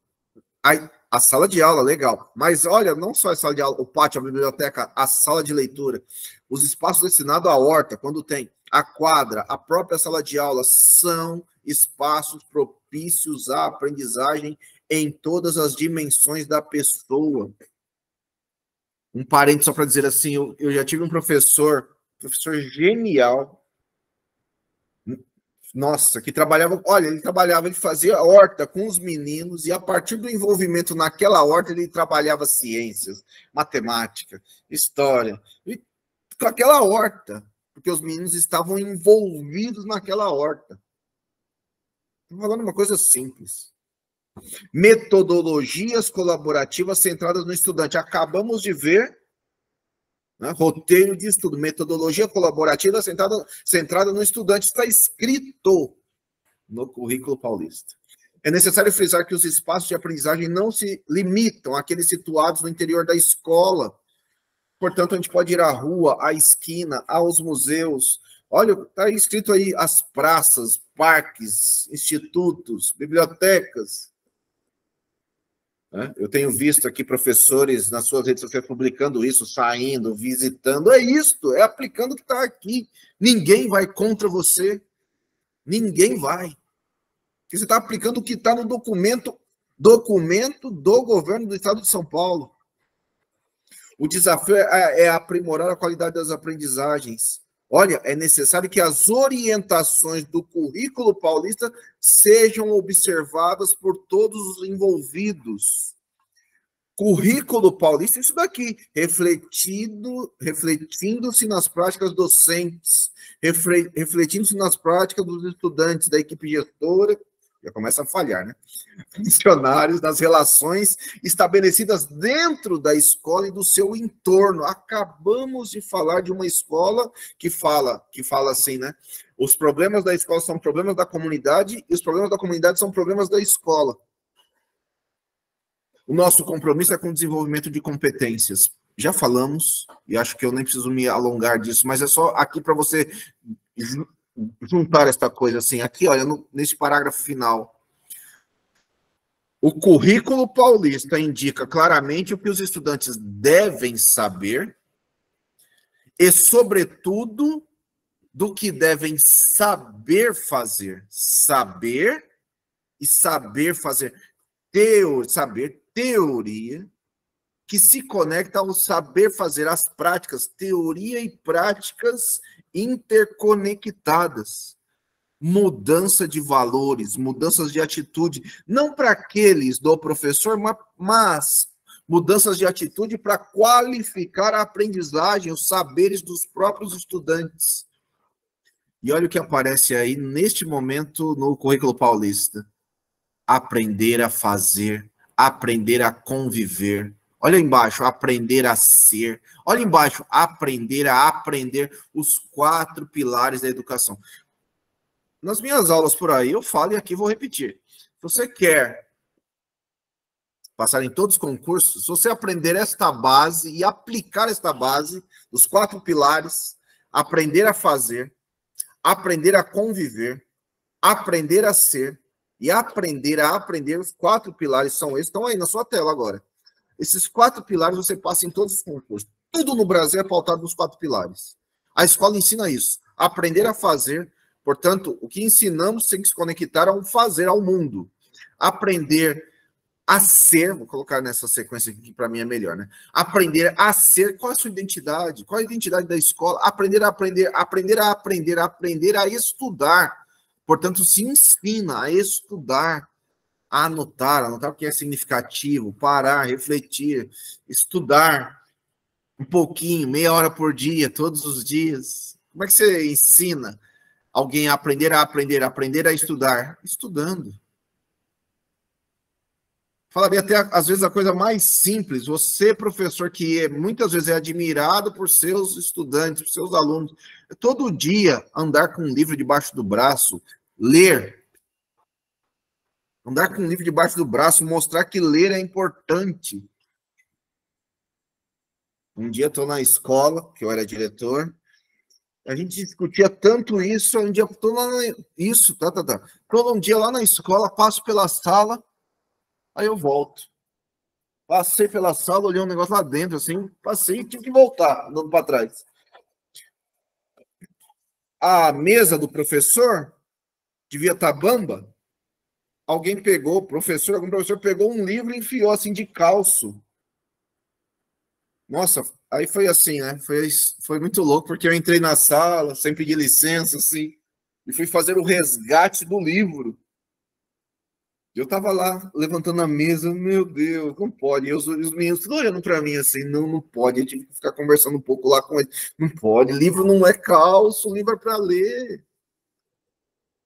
A sala de aula, legal. Mas olha, não só a sala de aula, o pátio, a biblioteca, a sala de leitura, os espaços destinados à horta, quando tem a quadra, a própria sala de aula, são espaços propícios à aprendizagem em todas as dimensões da pessoa. Um parente só para dizer assim, eu já tive um professor genial, nossa, que trabalhava, olha, ele fazia horta com os meninos e a partir do envolvimento naquela horta ele trabalhava ciências, matemática, história, e com aquela horta, porque os meninos estavam envolvidos naquela horta. Estou falando uma coisa simples. Metodologias colaborativas centradas no estudante. Acabamos de ver, né, roteiro de estudo, metodologia colaborativa centrada no estudante. Está escrito no Currículo Paulista. É necessário frisar que os espaços de aprendizagem não se limitam àqueles situados no interior da escola. Portanto, a gente pode ir à rua, à esquina, aos museus, Olha, está escrito aí as praças, parques, institutos, bibliotecas. Eu tenho visto aqui professores nas suas redes sociais publicando isso, saindo, visitando. É isto, é aplicando o que está aqui. Ninguém vai contra você. Ninguém vai. Porque você está aplicando o que está no documento do governo do Estado de São Paulo. O desafio é aprimorar a qualidade das aprendizagens. Olha, é necessário que as orientações do currículo paulista sejam observadas por todos os envolvidos. Currículo paulista, isso daqui, refletindo-se nas práticas docentes, refletindo-se nas práticas dos estudantes, da equipe gestora, já começa a falhar, né? Funcionários, das relações estabelecidas dentro da escola e do seu entorno. Acabamos de falar de uma escola que fala assim, né? Os problemas da escola são problemas da comunidade e os problemas da comunidade são problemas da escola. O nosso compromisso é com o desenvolvimento de competências. Já falamos, e acho que eu nem preciso me alongar disso, mas é só aqui para você juntar esta coisa assim. Aqui, olha, nesse parágrafo final. O currículo paulista indica claramente o que os estudantes devem saber e, sobretudo, do que devem saber fazer. Saber e saber fazer. Saber teoria, que se conecta ao saber fazer as práticas, teoria e práticas interconectadas. Mudança de valores, mudanças de atitude, não para aqueles do professor, mas mudanças de atitude para qualificar a aprendizagem, os saberes dos próprios estudantes. E olha o que aparece aí neste momento no currículo paulista. Aprender a fazer, aprender a conviver. Olha embaixo, aprender a ser. Olha embaixo, aprender a aprender, os 4 pilares da educação. Nas minhas aulas por aí, eu falo e aqui vou repetir. Se você quer passar em todos os concursos, se você aprender esta base e aplicar esta base, os 4 pilares, aprender a fazer, aprender a conviver, aprender a ser e aprender a aprender, os 4 pilares são esses, estão aí na sua tela agora. Esses 4 pilares você passa em todos os concursos. Tudo no Brasil é pautado nos 4 pilares. A escola ensina isso. Aprender a fazer, portanto, o que ensinamos tem que se conectar ao fazer, ao mundo. Aprender a ser, vou colocar nessa sequência aqui que para mim é melhor, né? Aprender a ser, qual é a sua identidade? Qual é a identidade da escola? Aprender a aprender, aprender a aprender, aprender a estudar. Portanto, se ensina a estudar, a anotar o que é significativo, parar, refletir, estudar um pouquinho, meia hora por dia, todos os dias. Como é que você ensina alguém a aprender a aprender, aprender a estudar? Estudando. Falaria até, às vezes, a coisa mais simples. Você, professor, que muitas vezes é admirado por seus estudantes, por seus alunos, todo dia andar com um livro debaixo do braço, ler. Andar com um livro debaixo do braço, mostrar que ler é importante. Um dia estou na escola, que eu era diretor, a gente discutia tanto isso, um dia estou lá Todo um dia lá na escola, passo pela sala, aí eu volto. Passei pela sala, olhei um negócio lá dentro, assim, passei e tive que voltar, andando para trás. A mesa do professor devia estar bamba. Algum professor pegou um livro e enfiou assim de calço. Nossa, aí foi assim, né? Foi muito louco, porque eu entrei na sala, sem pedir licença, assim, e fui fazer o resgate do livro. Eu estava lá, levantando a mesa, meu Deus, não pode. E os meninos tudo olhando para mim assim, não pode. Eu tive que ficar conversando um pouco lá com eles. Não pode, livro não é calço, livro é para ler.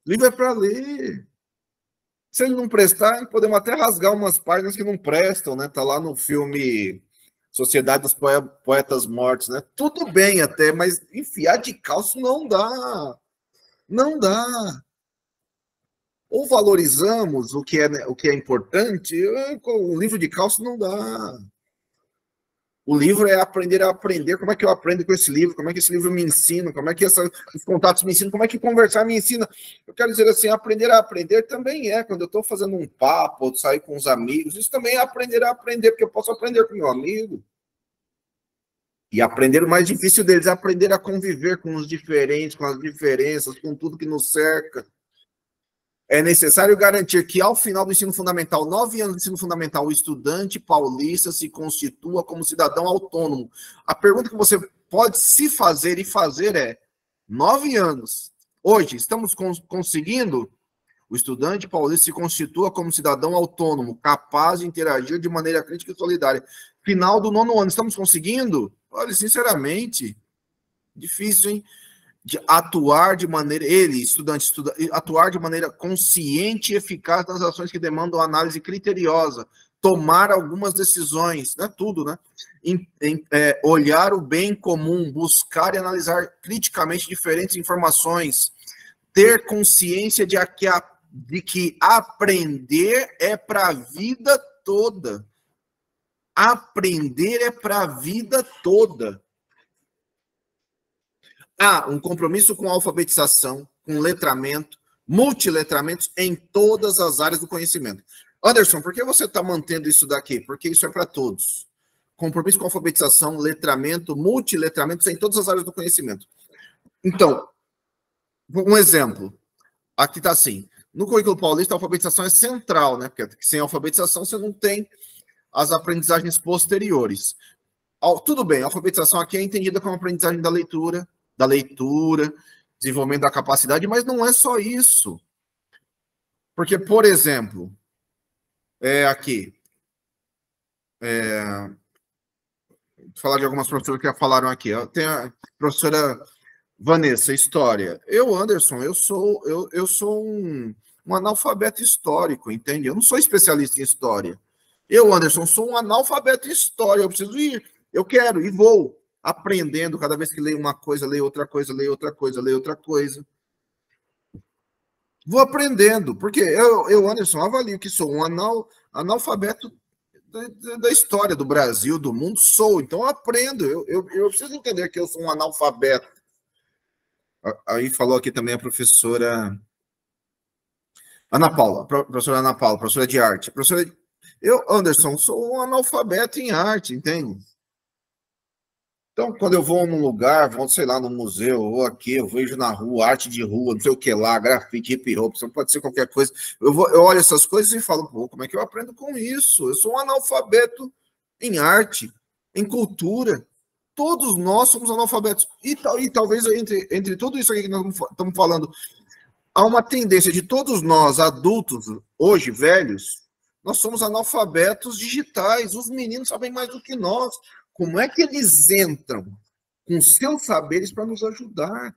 Livro é para ler. Se ele não prestar, podemos até rasgar umas páginas que não prestam, né? Tá lá no filme Sociedade dos Poetas Mortos, né? Tudo bem até, mas enfiar de calço não dá. Não dá. Ou valorizamos o que é importante, o livro de calço não dá. O livro é aprender a aprender. Como é que eu aprendo com esse livro? Como é que esse livro me ensina? Como é que os contatos me ensinam? Como é que conversar me ensina? Eu quero dizer assim, aprender a aprender também é. Quando eu estou fazendo um papo, ou sair com os amigos, isso também é aprender a aprender, porque eu posso aprender com meu amigo. E aprender o mais difícil deles é aprender a conviver com os diferentes, com as diferenças, com tudo que nos cerca. É necessário garantir que, ao final do ensino fundamental, 9 anos de ensino fundamental, o estudante paulista se constitua como cidadão autônomo. A pergunta que você pode se fazer e fazer é, 9 anos, hoje, estamos conseguindo? O estudante paulista se constitua como cidadão autônomo, capaz de interagir de maneira crítica e solidária. Final do 9º ano, estamos conseguindo? Olha, sinceramente, difícil, hein? De atuar de maneira, atuar de maneira consciente e eficaz nas ações que demandam análise criteriosa, tomar algumas decisões, não é tudo, né? Olhar o bem comum, buscar e analisar criticamente diferentes informações, ter consciência de que aprender é para a vida toda. Aprender é para a vida toda. Há um compromisso com a alfabetização, com letramento, multiletramentos em todas as áreas do conhecimento. Anderson, por que você está mantendo isso daqui? Porque isso é para todos. Compromisso com a alfabetização, letramento, multiletramentos em todas as áreas do conhecimento. Então, um exemplo. Aqui está assim. No currículo paulista, a alfabetização é central, né? Porque sem alfabetização você não tem as aprendizagens posteriores. Tudo bem, a alfabetização aqui é entendida como aprendizagem da leitura, desenvolvimento da capacidade, mas não é só isso. Porque, por exemplo, aqui, vou falar de algumas professoras que já falaram aqui. Tem a professora Vanessa, História. Eu, Anderson, eu sou um analfabeto histórico, entende? Eu não sou especialista em História. Eu, Anderson, sou um analfabeto em História. Eu preciso ir, eu quero e vou. Aprendendo, cada vez que leio uma coisa, leio outra coisa, leio outra coisa, leio outra coisa. Vou aprendendo, porque eu Anderson, avalio que sou um analfabeto da história do Brasil, do mundo, sou. Então, eu aprendo. Eu preciso entender que eu sou um analfabeto. Aí falou aqui também a professora Ana Paula, professora de arte. Eu, Anderson, sou um analfabeto em arte, entende? Então, quando eu vou num lugar, sei lá, no museu, ou aqui, eu vejo na rua, arte de rua, não sei o que lá, grafite, hip hop, pode ser qualquer coisa. Eu olho essas coisas e falo, pô, como é que eu aprendo com isso? Eu sou um analfabeto em arte, em cultura. Todos nós somos analfabetos. E talvez entre tudo isso aqui que nós estamos falando, há uma tendência de todos nós, adultos, hoje, velhos, nós somos analfabetos digitais. Os meninos sabem mais do que nós. Como é que eles entram com seus saberes para nos ajudar?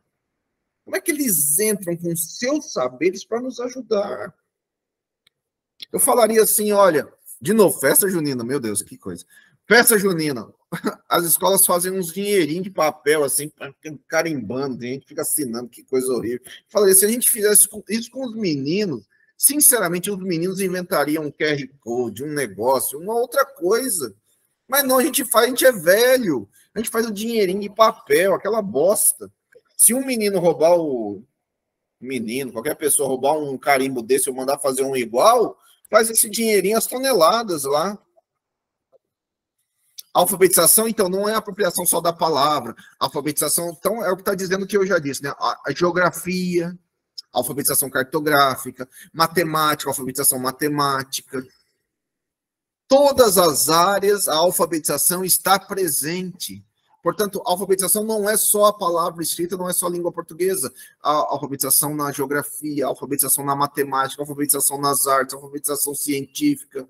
Como é que eles entram com seus saberes para nos ajudar? Eu falaria assim, olha, de novo, festa junina, meu Deus, que coisa. Festa junina, as escolas fazem uns dinheirinhos de papel, assim, carimbando, a gente fica assinando, que coisa horrível. Falaria, se a gente fizesse isso com os meninos, sinceramente, os meninos inventariam um QR Code, um negócio, uma outra coisa. Mas não, a gente é velho. A gente faz o dinheirinho de papel, aquela bosta. Se um menino roubar qualquer pessoa roubar um carimbo desse ou mandar fazer um igual, faz esse dinheirinho as toneladas lá. A alfabetização, então, não é a apropriação só da palavra. A alfabetização, então, é o que está dizendo que eu já disse, né? A geografia, a alfabetização cartográfica, matemática, a alfabetização matemática. Todas as áreas, a alfabetização está presente. Portanto, a alfabetização não é só a palavra escrita, não é só a língua portuguesa. A alfabetização na geografia, a alfabetização na matemática, a alfabetização nas artes, a alfabetização científica,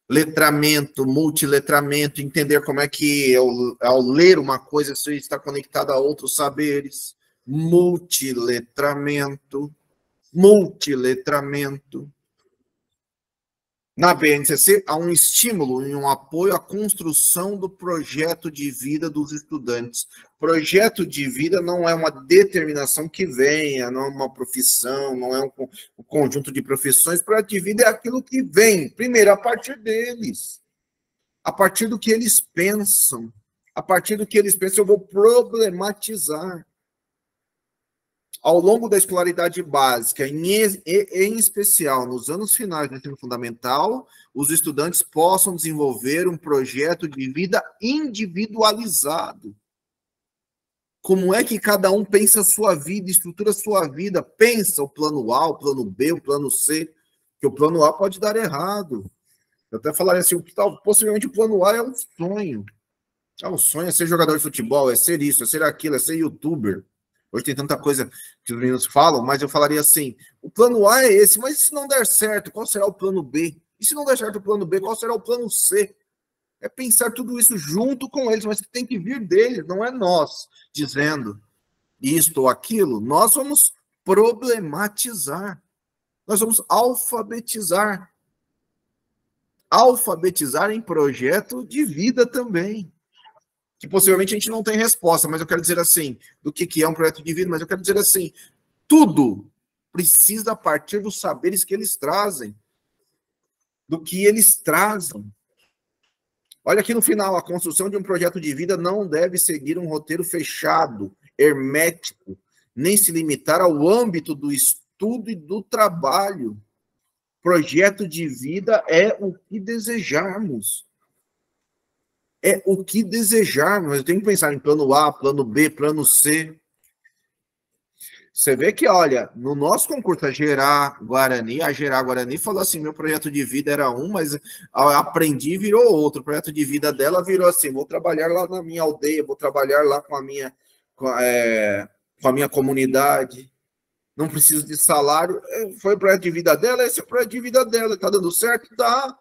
letramento, multiletramento, entender como é que, ao ler uma coisa, isso está conectado a outros saberes. Multiletramento. Na BNCC, há um estímulo e um apoio à construção do projeto de vida dos estudantes. Projeto de vida não é uma determinação que venha, não é uma profissão, não é um conjunto de profissões. Projeto de vida é aquilo que vem, primeiro, a partir deles. A partir do que eles pensam. A partir do que eles pensam, eu vou problematizar. Ao longo da escolaridade básica, em especial nos anos finais do ensino fundamental, os estudantes possam desenvolver um projeto de vida individualizado. Como é que cada um pensa a sua vida, estrutura a sua vida, pensa o plano A, o plano B, o plano C, que o plano A pode dar errado. Eu até falaria assim, possivelmente o plano A é um sonho. O sonho é ser jogador de futebol, é ser isso, é ser aquilo, é ser youtuber. Hoje tem tanta coisa que os meninos falam, mas eu falaria assim, o plano A é esse, mas e se não der certo, qual será o plano B? E se não der certo o plano B, qual será o plano C? É pensar tudo isso junto com eles, mas tem que vir deles, não é nós dizendo isto ou aquilo. Nós vamos problematizar, nós vamos alfabetizar. Alfabetizar em projeto de vida também. Que possivelmente a gente não tem resposta, mas eu quero dizer assim, do que é um projeto de vida, mas eu quero dizer assim, tudo precisa partir dos saberes que eles trazem, do que eles trazem. Olha aqui no final, a construção de um projeto de vida não deve seguir um roteiro fechado, hermético, nem se limitar ao âmbito do estudo e do trabalho. Projeto de vida é o que desejarmos. É o que desejarmos. Eu tenho que pensar em plano A, plano B, plano C. Você vê que, olha, no nosso concurso, a Gerar Guarani falou assim, meu projeto de vida era um, mas aprendi e virou outro. O projeto de vida dela virou assim, vou trabalhar lá na minha aldeia, vou trabalhar lá com a minha comunidade. Não preciso de salário. Foi o projeto de vida dela, esse é o projeto de vida dela. Está dando certo? Tá.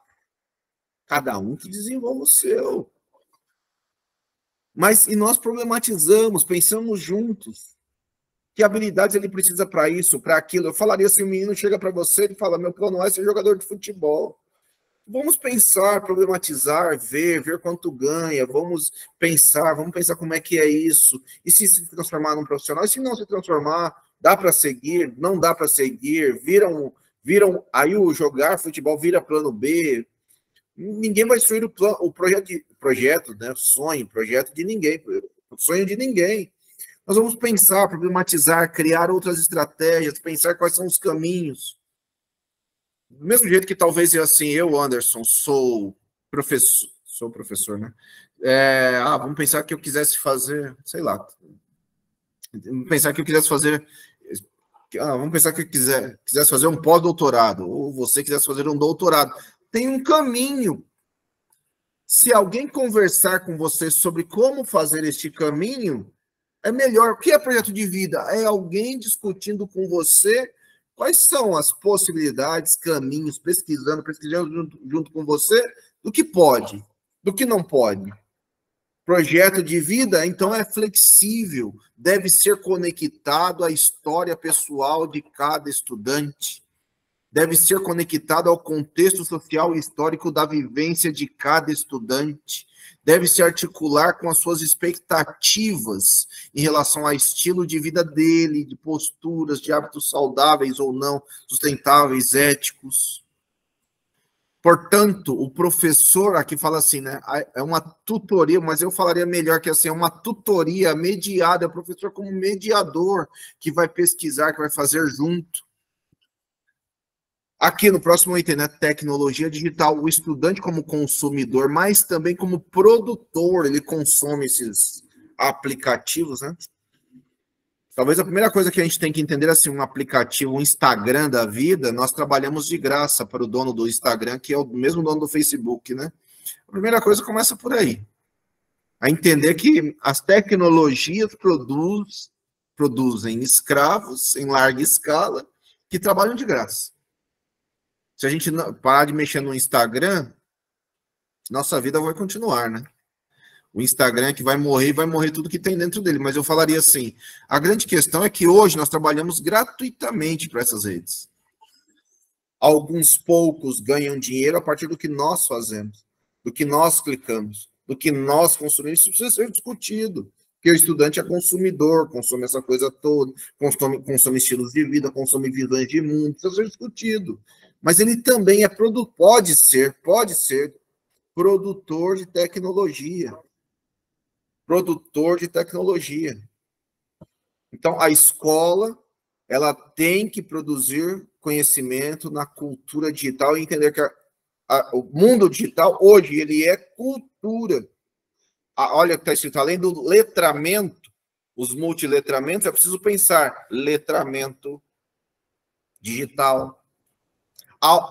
Cada um que desenvolva o seu. Mas, e nós problematizamos, pensamos juntos. Que habilidades ele precisa para isso, para aquilo? Eu falaria assim, o menino chega para você e fala, meu plano é ser jogador de futebol. Vamos pensar, problematizar, ver quanto ganha, vamos pensar como é que é isso. E se transformar num profissional? E se não se transformar, dá para seguir, não dá para seguir, viram, aí o jogar futebol vira plano B. Ninguém vai destruir o projeto, né? Projeto de ninguém, o sonho de ninguém. Nós vamos pensar, problematizar, criar outras estratégias, pensar quais são os caminhos. Do mesmo jeito que talvez assim, eu, Anderson, sou professor, né? Vamos pensar que eu quisesse fazer, sei lá, vamos pensar que eu quisesse fazer, vamos pensar que eu quisesse fazer um pós-doutorado, ou você quisesse fazer um doutorado. Tem um caminho. Se alguém conversar com você sobre como fazer este caminho, é melhor. O que é projeto de vida? É alguém discutindo com você quais são as possibilidades, caminhos, pesquisando junto com você, do que pode, do que não pode. Projeto de vida, então, é flexível, deve ser conectado à história pessoal de cada estudante. Deve ser conectado ao contexto social e histórico da vivência de cada estudante. Deve se articular com as suas expectativas em relação ao estilo de vida dele, de posturas, de hábitos saudáveis ou não, sustentáveis, éticos. Portanto, o professor, aqui fala assim, né? É uma tutoria, mas eu falaria melhor que assim, é uma tutoria mediada, é o professor como mediador, que vai pesquisar, que vai fazer junto. Aqui no próximo item, né, tecnologia digital, o estudante como consumidor, mas também como produtor, ele consome esses aplicativos, né? Talvez a primeira coisa que a gente tem que entender, assim, um aplicativo, um Instagram da vida, nós trabalhamos de graça para o dono do Instagram, que é o mesmo dono do Facebook, né? A primeira coisa começa por aí. A entender que as tecnologias produzem escravos em larga escala que trabalham de graça. Se a gente parar de mexer no Instagram, nossa vida vai continuar, né? O Instagram é que vai morrer tudo que tem dentro dele. Mas eu falaria assim, a grande questão é que hoje nós trabalhamos gratuitamente para essas redes. Alguns poucos ganham dinheiro a partir do que nós fazemos, do que nós clicamos, do que nós consumimos. Isso precisa ser discutido. Porque o estudante é consumidor, consome essa coisa toda, consome estilos de vida, consome visões de mundo, precisa ser discutido. Mas ele também é produtor, pode ser produtor de tecnologia. Produtor de tecnologia. Então, a escola, ela tem que produzir conhecimento na cultura digital e entender que o mundo digital, hoje, ele é cultura. Olha o que está escrito, além do letramento, os multiletramentos, é preciso pensar letramento digital,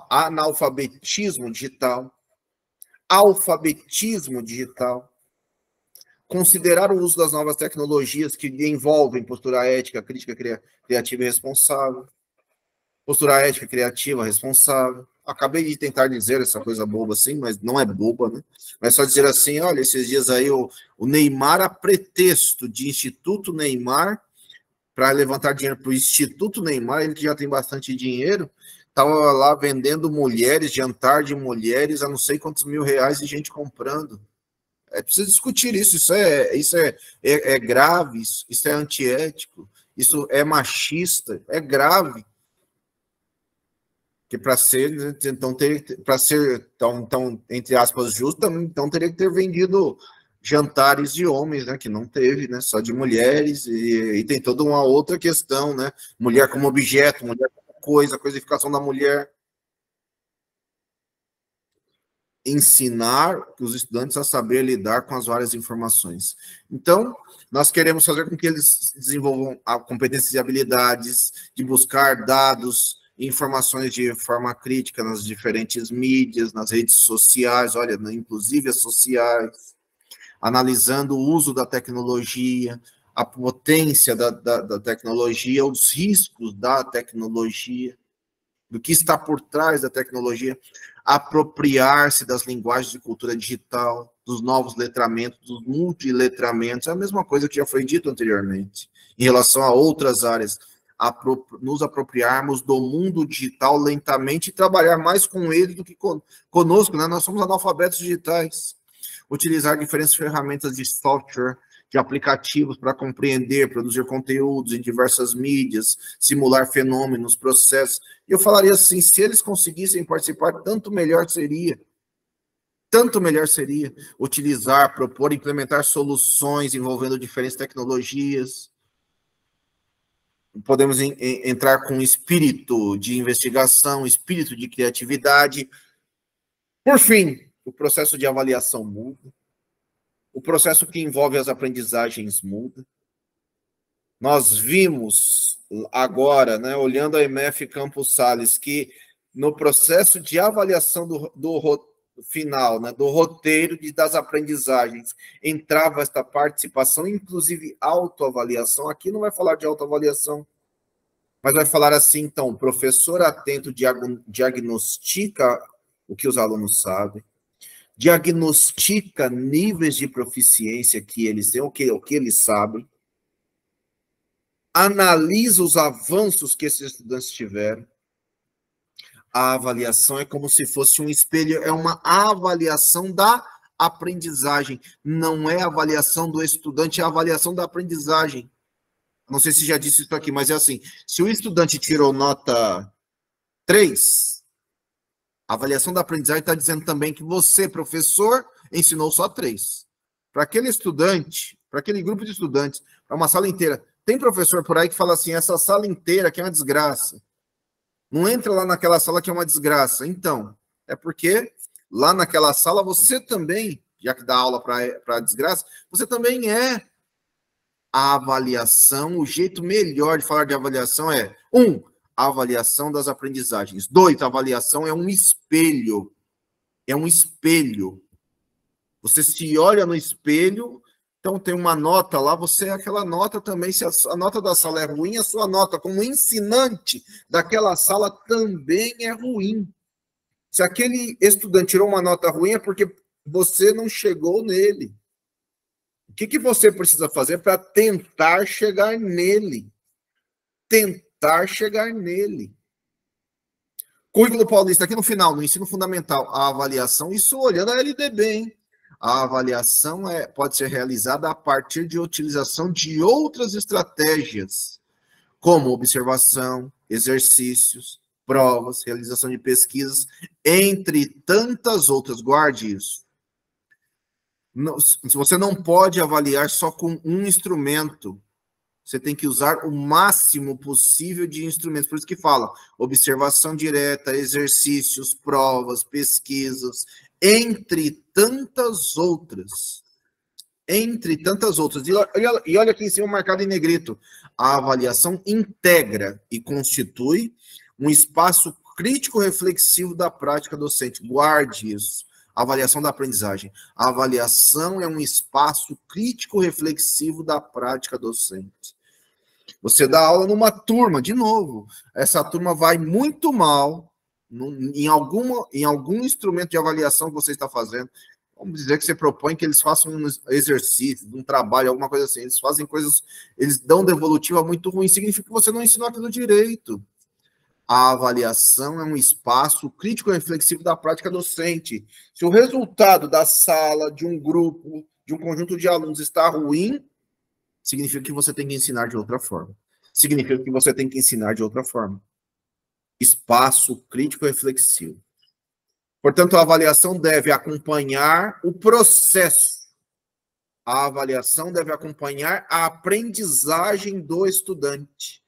analfabetismo digital, alfabetismo digital, considerar o uso das novas tecnologias que envolvem postura ética, crítica, criativa e responsável, postura ética, criativa, responsável. Acabei de tentar dizer essa coisa boba assim, mas não é boba, né? Mas só dizer assim, olha, esses dias aí o Neymar, a pretexto de Instituto Neymar, para levantar dinheiro para o Instituto Neymar, ele que já tem bastante dinheiro, estava lá vendendo mulheres, jantar de mulheres a não sei quantos R$1.000 e gente comprando. É preciso discutir isso. Isso é grave, isso é antiético, isso é machista, é grave. Que para ser, então, entre aspas, justo, então teria que ter vendido jantares de homens, né? Que não teve, né? Só de mulheres, e tem toda uma outra questão, né? Mulher como objeto, mulher como coisa, a coisificação da mulher. Ensinar os estudantes a saber lidar com as várias informações. Então, nós queremos fazer com que eles desenvolvam a competências e habilidades de buscar dados, informações de forma crítica nas diferentes mídias, nas redes sociais, olha, inclusive as sociais, analisando o uso da tecnologia, a potência da tecnologia, os riscos da tecnologia, do que está por trás da tecnologia, apropriar-se das linguagens de cultura digital, dos novos letramentos, dos multiletramentos, é a mesma coisa que já foi dito anteriormente, em relação a outras áreas, nos apropriarmos do mundo digital lentamente e trabalhar mais com ele do que conosco, né? Nós somos analfabetos digitais. Utilizar diferentes ferramentas de software, de aplicativos para compreender, produzir conteúdos em diversas mídias, simular fenômenos, processos. E eu falaria assim, se eles conseguissem participar, tanto melhor seria. Tanto melhor seria utilizar, propor, implementar soluções envolvendo diferentes tecnologias. Podemos entrar com espírito de investigação, espírito de criatividade. Por fim, o processo de avaliação muda. O processo que envolve as aprendizagens muda. Nós vimos agora, né, olhando a EMF Campos Sales, que no processo de avaliação do final, né, do roteiro das aprendizagens, entrava esta participação, inclusive autoavaliação. Aqui não vai falar de autoavaliação, mas vai falar assim, então, o professor atento diagnostica o que os alunos sabem, diagnostica níveis de proficiência que eles têm, o que eles sabem, analisa os avanços que esses estudantes tiveram. A avaliação é como se fosse um espelho, é uma avaliação da aprendizagem, não é a avaliação do estudante, é a avaliação da aprendizagem. Não sei se já disse isso aqui, mas é assim, se o estudante tirou nota 3, a avaliação da aprendizagem está dizendo também que você, professor, ensinou só 3. Para aquele estudante, para aquele grupo de estudantes, para uma sala inteira, tem professor por aí que fala assim, essa sala inteira aqui é uma desgraça. Não entra lá naquela sala que é uma desgraça. Então, é porque lá naquela sala você também, já que dá aula para desgraça, você também é. A avaliação, o jeito melhor de falar de avaliação é, 1, a avaliação das aprendizagens. 2, a avaliação é um espelho. É um espelho. Você se olha no espelho, então tem uma nota lá, você é aquela nota também, se a nota da sala é ruim, a sua nota como ensinante daquela sala também é ruim. Se aquele estudante tirou uma nota ruim é porque você não chegou nele. O que você precisa fazer para tentar chegar nele? Tentar chegar nele. Currículo Paulista, aqui no final, no ensino fundamental, a avaliação, isso olhando a LDB, hein? A avaliação pode ser realizada a partir de utilização de outras estratégias, como observação, exercícios, provas, realização de pesquisas, entre tantas outras. Guarde isso. Você não pode avaliar só com um instrumento. Você tem que usar o máximo possível de instrumentos. Por isso que fala observação direta, exercícios, provas, pesquisas, entre tantas outras. Entre tantas outras. E olha aqui em cima marcado em negrito. A avaliação integra e constitui um espaço crítico reflexivo da prática docente. Guarde isso. Avaliação da aprendizagem. A avaliação é um espaço crítico reflexivo da prática docente. Você dá aula numa turma, de novo, essa turma vai muito mal em algum instrumento de avaliação que você está fazendo. Vamos dizer que você propõe que eles façam um exercício, um trabalho, alguma coisa assim. Eles fazem coisas, eles dão devolutiva muito ruim, significa que você não ensinou aquilo direito. A avaliação é um espaço crítico e reflexivo da prática docente. Se o resultado da sala, de um grupo, de um conjunto de alunos está ruim, significa que você tem que ensinar de outra forma. Significa que você tem que ensinar de outra forma. Espaço crítico e reflexivo. Portanto, a avaliação deve acompanhar o processo. A avaliação deve acompanhar a aprendizagem do estudante.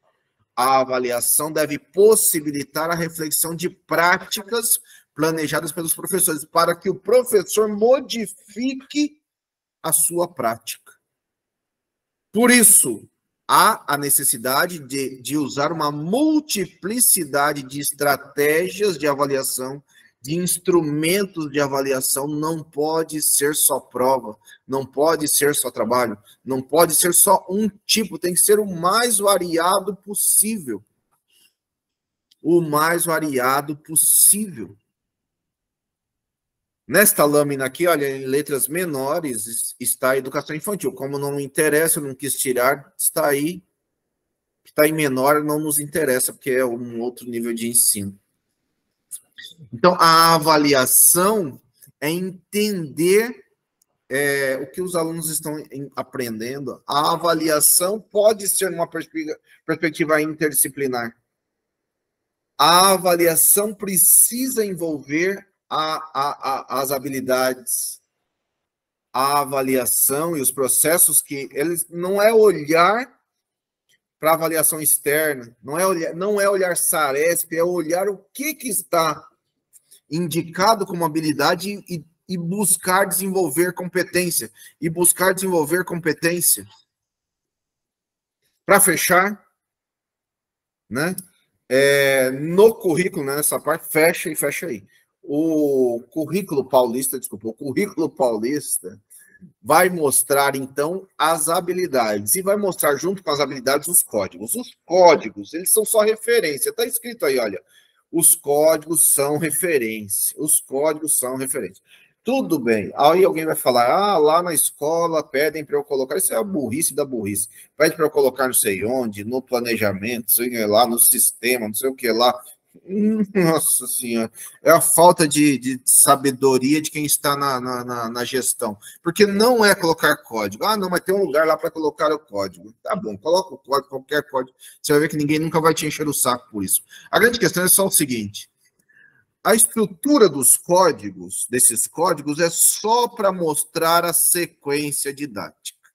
A avaliação deve possibilitar a reflexão de práticas planejadas pelos professores, para que o professor modifique a sua prática. Por isso, há a necessidade de usar uma multiplicidade de estratégias de avaliação, de instrumentos de avaliação. Não pode ser só prova, não pode ser só trabalho, não pode ser só um tipo, tem que ser o mais variado possível. O mais variado possível. Nesta lâmina aqui, olha, em letras menores, está a educação infantil. Como não me interessa, eu não quis tirar, está aí. Está em menor, não nos interessa, porque é um outro nível de ensino. Então, a avaliação é entender o que os alunos estão aprendendo. A avaliação pode ser uma perspectiva interdisciplinar. A avaliação precisa envolver as habilidades, a avaliação e os processos que eles não é olhar para avaliação externa, não é olhar SARESP, é olhar o que está indicado como habilidade e buscar desenvolver competência. E buscar desenvolver competência. Para fechar, né? No currículo, né, nessa parte, fecha aí. O currículo paulista vai mostrar, então, as habilidades. E vai mostrar, junto com as habilidades, os códigos. Os códigos, eles são só referência. Está escrito aí, olha. Os códigos são referência. Os códigos são referência. Tudo bem. Aí alguém vai falar, lá na escola pedem para eu colocar, isso é a burrice da burrice. Pede para eu colocar não sei onde, no planejamento, sei lá, no sistema, não sei o que lá. Nossa Senhora, é a falta de sabedoria de quem está na gestão. Porque não é colocar código. Não, mas tem um lugar lá para colocar o código. Tá bom, coloca o código, qualquer código. Você vai ver que ninguém nunca vai te encher o saco por isso. A grande questão é só o seguinte. A estrutura dos códigos, desses códigos, é só para mostrar a sequência didática.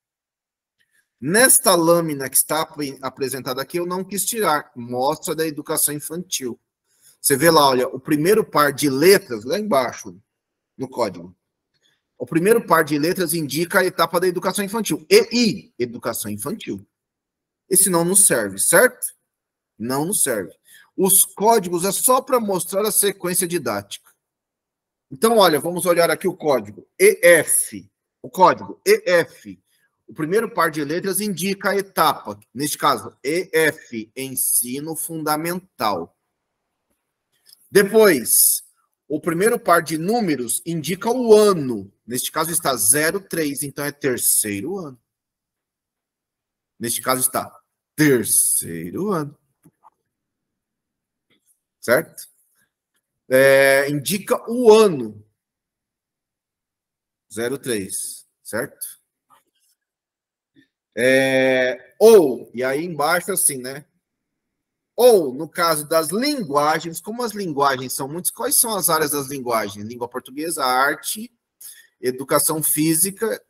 Nesta lâmina que está apresentada aqui, eu não quis tirar. Mostra da educação infantil. Você vê lá, olha, o primeiro par de letras, lá embaixo, no código. O primeiro par de letras indica a etapa da educação infantil. EI, educação infantil. Esse não nos serve, certo? Não nos serve. Os códigos é só para mostrar a sequência didática. Então, olha, vamos olhar aqui o código. EF. O código EF. O primeiro par de letras indica a etapa. Neste caso, EF, ensino fundamental. Depois, o primeiro par de números indica o ano. Neste caso está 03, então é terceiro ano. Neste caso está terceiro ano. Certo? Indica o ano. 03, certo? E aí embaixo assim, né? Ou, no caso das linguagens, como as linguagens são muitas, quais são as áreas das linguagens? Língua portuguesa, arte, educação física,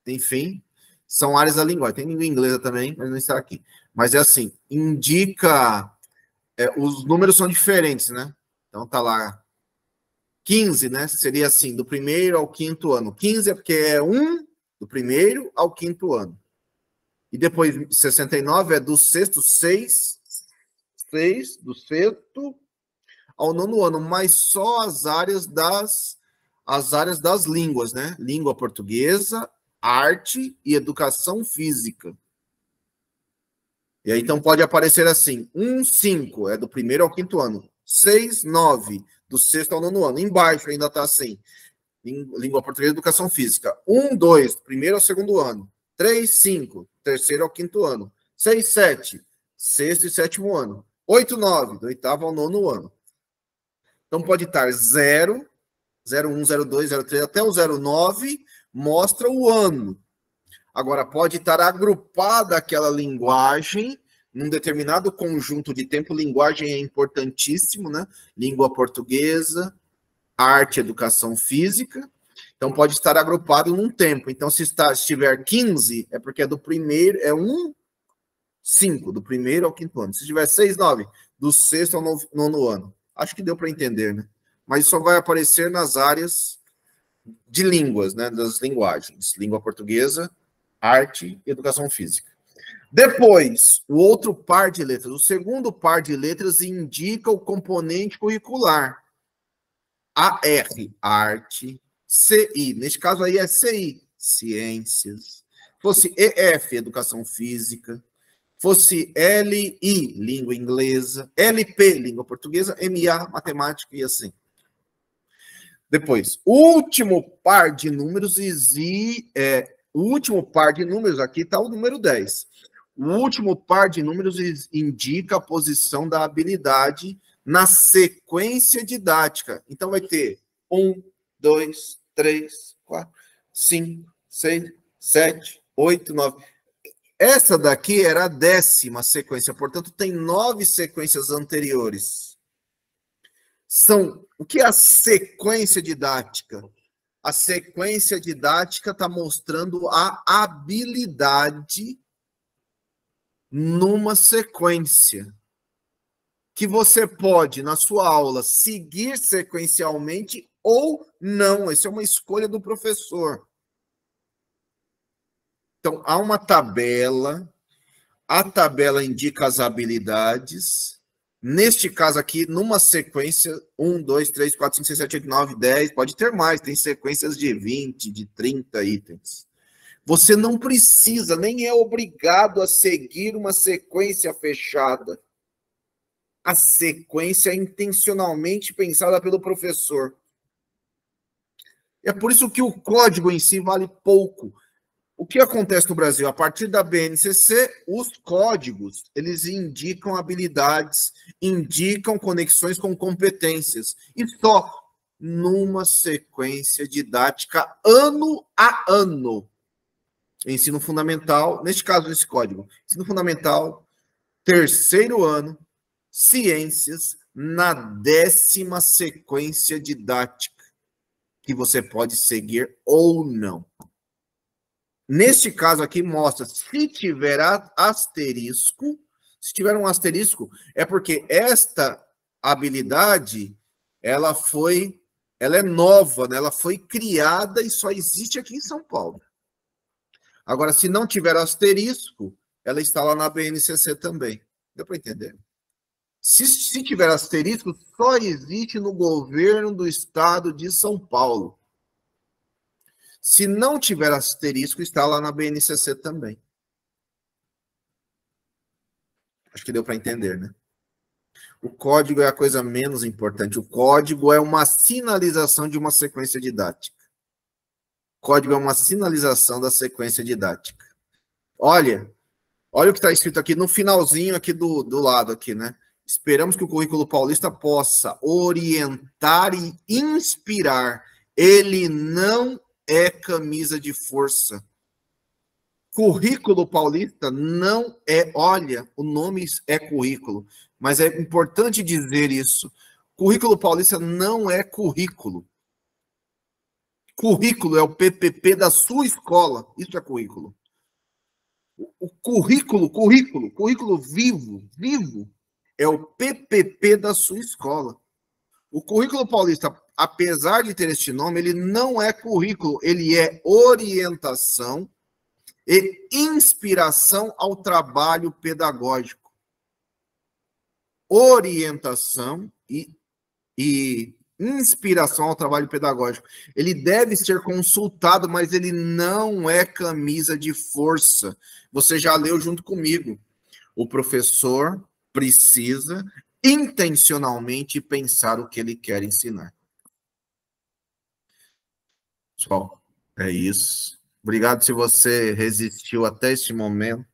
enfim, são áreas da linguagem. Tem língua inglesa também, mas não está aqui. Mas é assim, indica... os números são diferentes, né? Então tá lá 15, né? Seria assim, do primeiro ao quinto ano. 15 é porque é do primeiro ao quinto ano. E depois 69 é do sexto, 6 do sexto ao nono ano, mas só as áreas das línguas, né? Língua portuguesa, arte e educação física. E aí, então, pode aparecer assim, 5 é do primeiro ao quinto ano, 6, 9, do sexto ao nono ano. Embaixo ainda está assim, língua portuguesa e educação física. 1, 2, primeiro ao segundo ano. 3, 5, terceiro ao quinto ano. 6, 7, sexto e sétimo ano. 8, 9, do oitavo ao nono ano. Então, pode estar 0, 01, 02, 03, até o 09, mostra o ano. Agora, pode estar agrupada aquela linguagem num determinado conjunto de tempo. Linguagem é importantíssimo, né? Língua portuguesa, arte, educação física. Então, pode estar agrupado num tempo. Então, se estiver 15, é porque é do primeiro, 5, do primeiro ao quinto ano. Se tiver 6, 9, do sexto ao nono ano. Acho que deu para entender, né? Mas só vai aparecer nas áreas de línguas, né? Das linguagens. Língua portuguesa, arte e educação física. Depois, o outro par de letras. O segundo par de letras indica o componente curricular. AR, arte. CI, neste caso aí é CI, ciências. Fosse EF, educação física. Fosse LI, língua inglesa. LP, língua portuguesa. MA, matemática e assim. Depois, o último par de números o último par de números, aqui está o número 10. O último par de números indica a posição da habilidade na sequência didática. Então, vai ter 1, 2, 3, 4, 5, 6, 7, 8, 9. Essa daqui era a 10ª sequência, portanto, tem 9 sequências anteriores. O que é a sequência didática? A sequência didática está mostrando a habilidade numa sequência. Que você pode, na sua aula, seguir sequencialmente ou não. Essa é uma escolha do professor. Então, há uma tabela. A tabela indica as habilidades. Neste caso aqui, numa sequência, 1, 2, 3, 4, 5, 6, 7, 8, 9, 10, pode ter mais, tem sequências de 20, de 30 itens. Você não precisa, nem é obrigado a seguir uma sequência fechada. A sequência é intencionalmente pensada pelo professor. É por isso que o código em si vale pouco. O que acontece no Brasil? A partir da BNCC, os códigos, eles indicam habilidades, indicam conexões com competências. E só numa sequência didática, ano a ano. Ensino fundamental, neste caso, esse código. Ensino fundamental, terceiro ano, ciências, na 10ª sequência didática, que você pode seguir ou não. Neste caso aqui, mostra, se tiver asterisco, se tiver um asterisco, é porque esta habilidade, ela é nova, né? Ela foi criada e só existe aqui em São Paulo. Agora, se não tiver asterisco, ela está lá na BNCC também. Deu para entender? Se tiver asterisco, só existe no governo do estado de São Paulo. Se não tiver asterisco, está lá na BNCC também. Acho que deu para entender, né? O código é a coisa menos importante. O código é uma sinalização de uma sequência didática. O código é uma sinalização da sequência didática. Olha o que está escrito aqui no finalzinho aqui do lado aqui, né? Esperamos que o currículo paulista possa orientar e inspirar. Ele não é camisa de força. Currículo paulista não é, olha, o nome é currículo, mas é importante dizer isso. Currículo paulista não é currículo. Currículo é o PPP da sua escola. Isso é currículo. O currículo vivo, é o PPP da sua escola. O currículo paulista, apesar de ter este nome, ele não é currículo, ele é orientação e inspiração ao trabalho pedagógico. Orientação e inspiração ao trabalho pedagógico. Ele deve ser consultado, mas ele não é camisa de força. Você já leu junto comigo. O professor precisa intencionalmente pensar o que ele quer ensinar. Pessoal, é isso. Obrigado se você resistiu até este momento.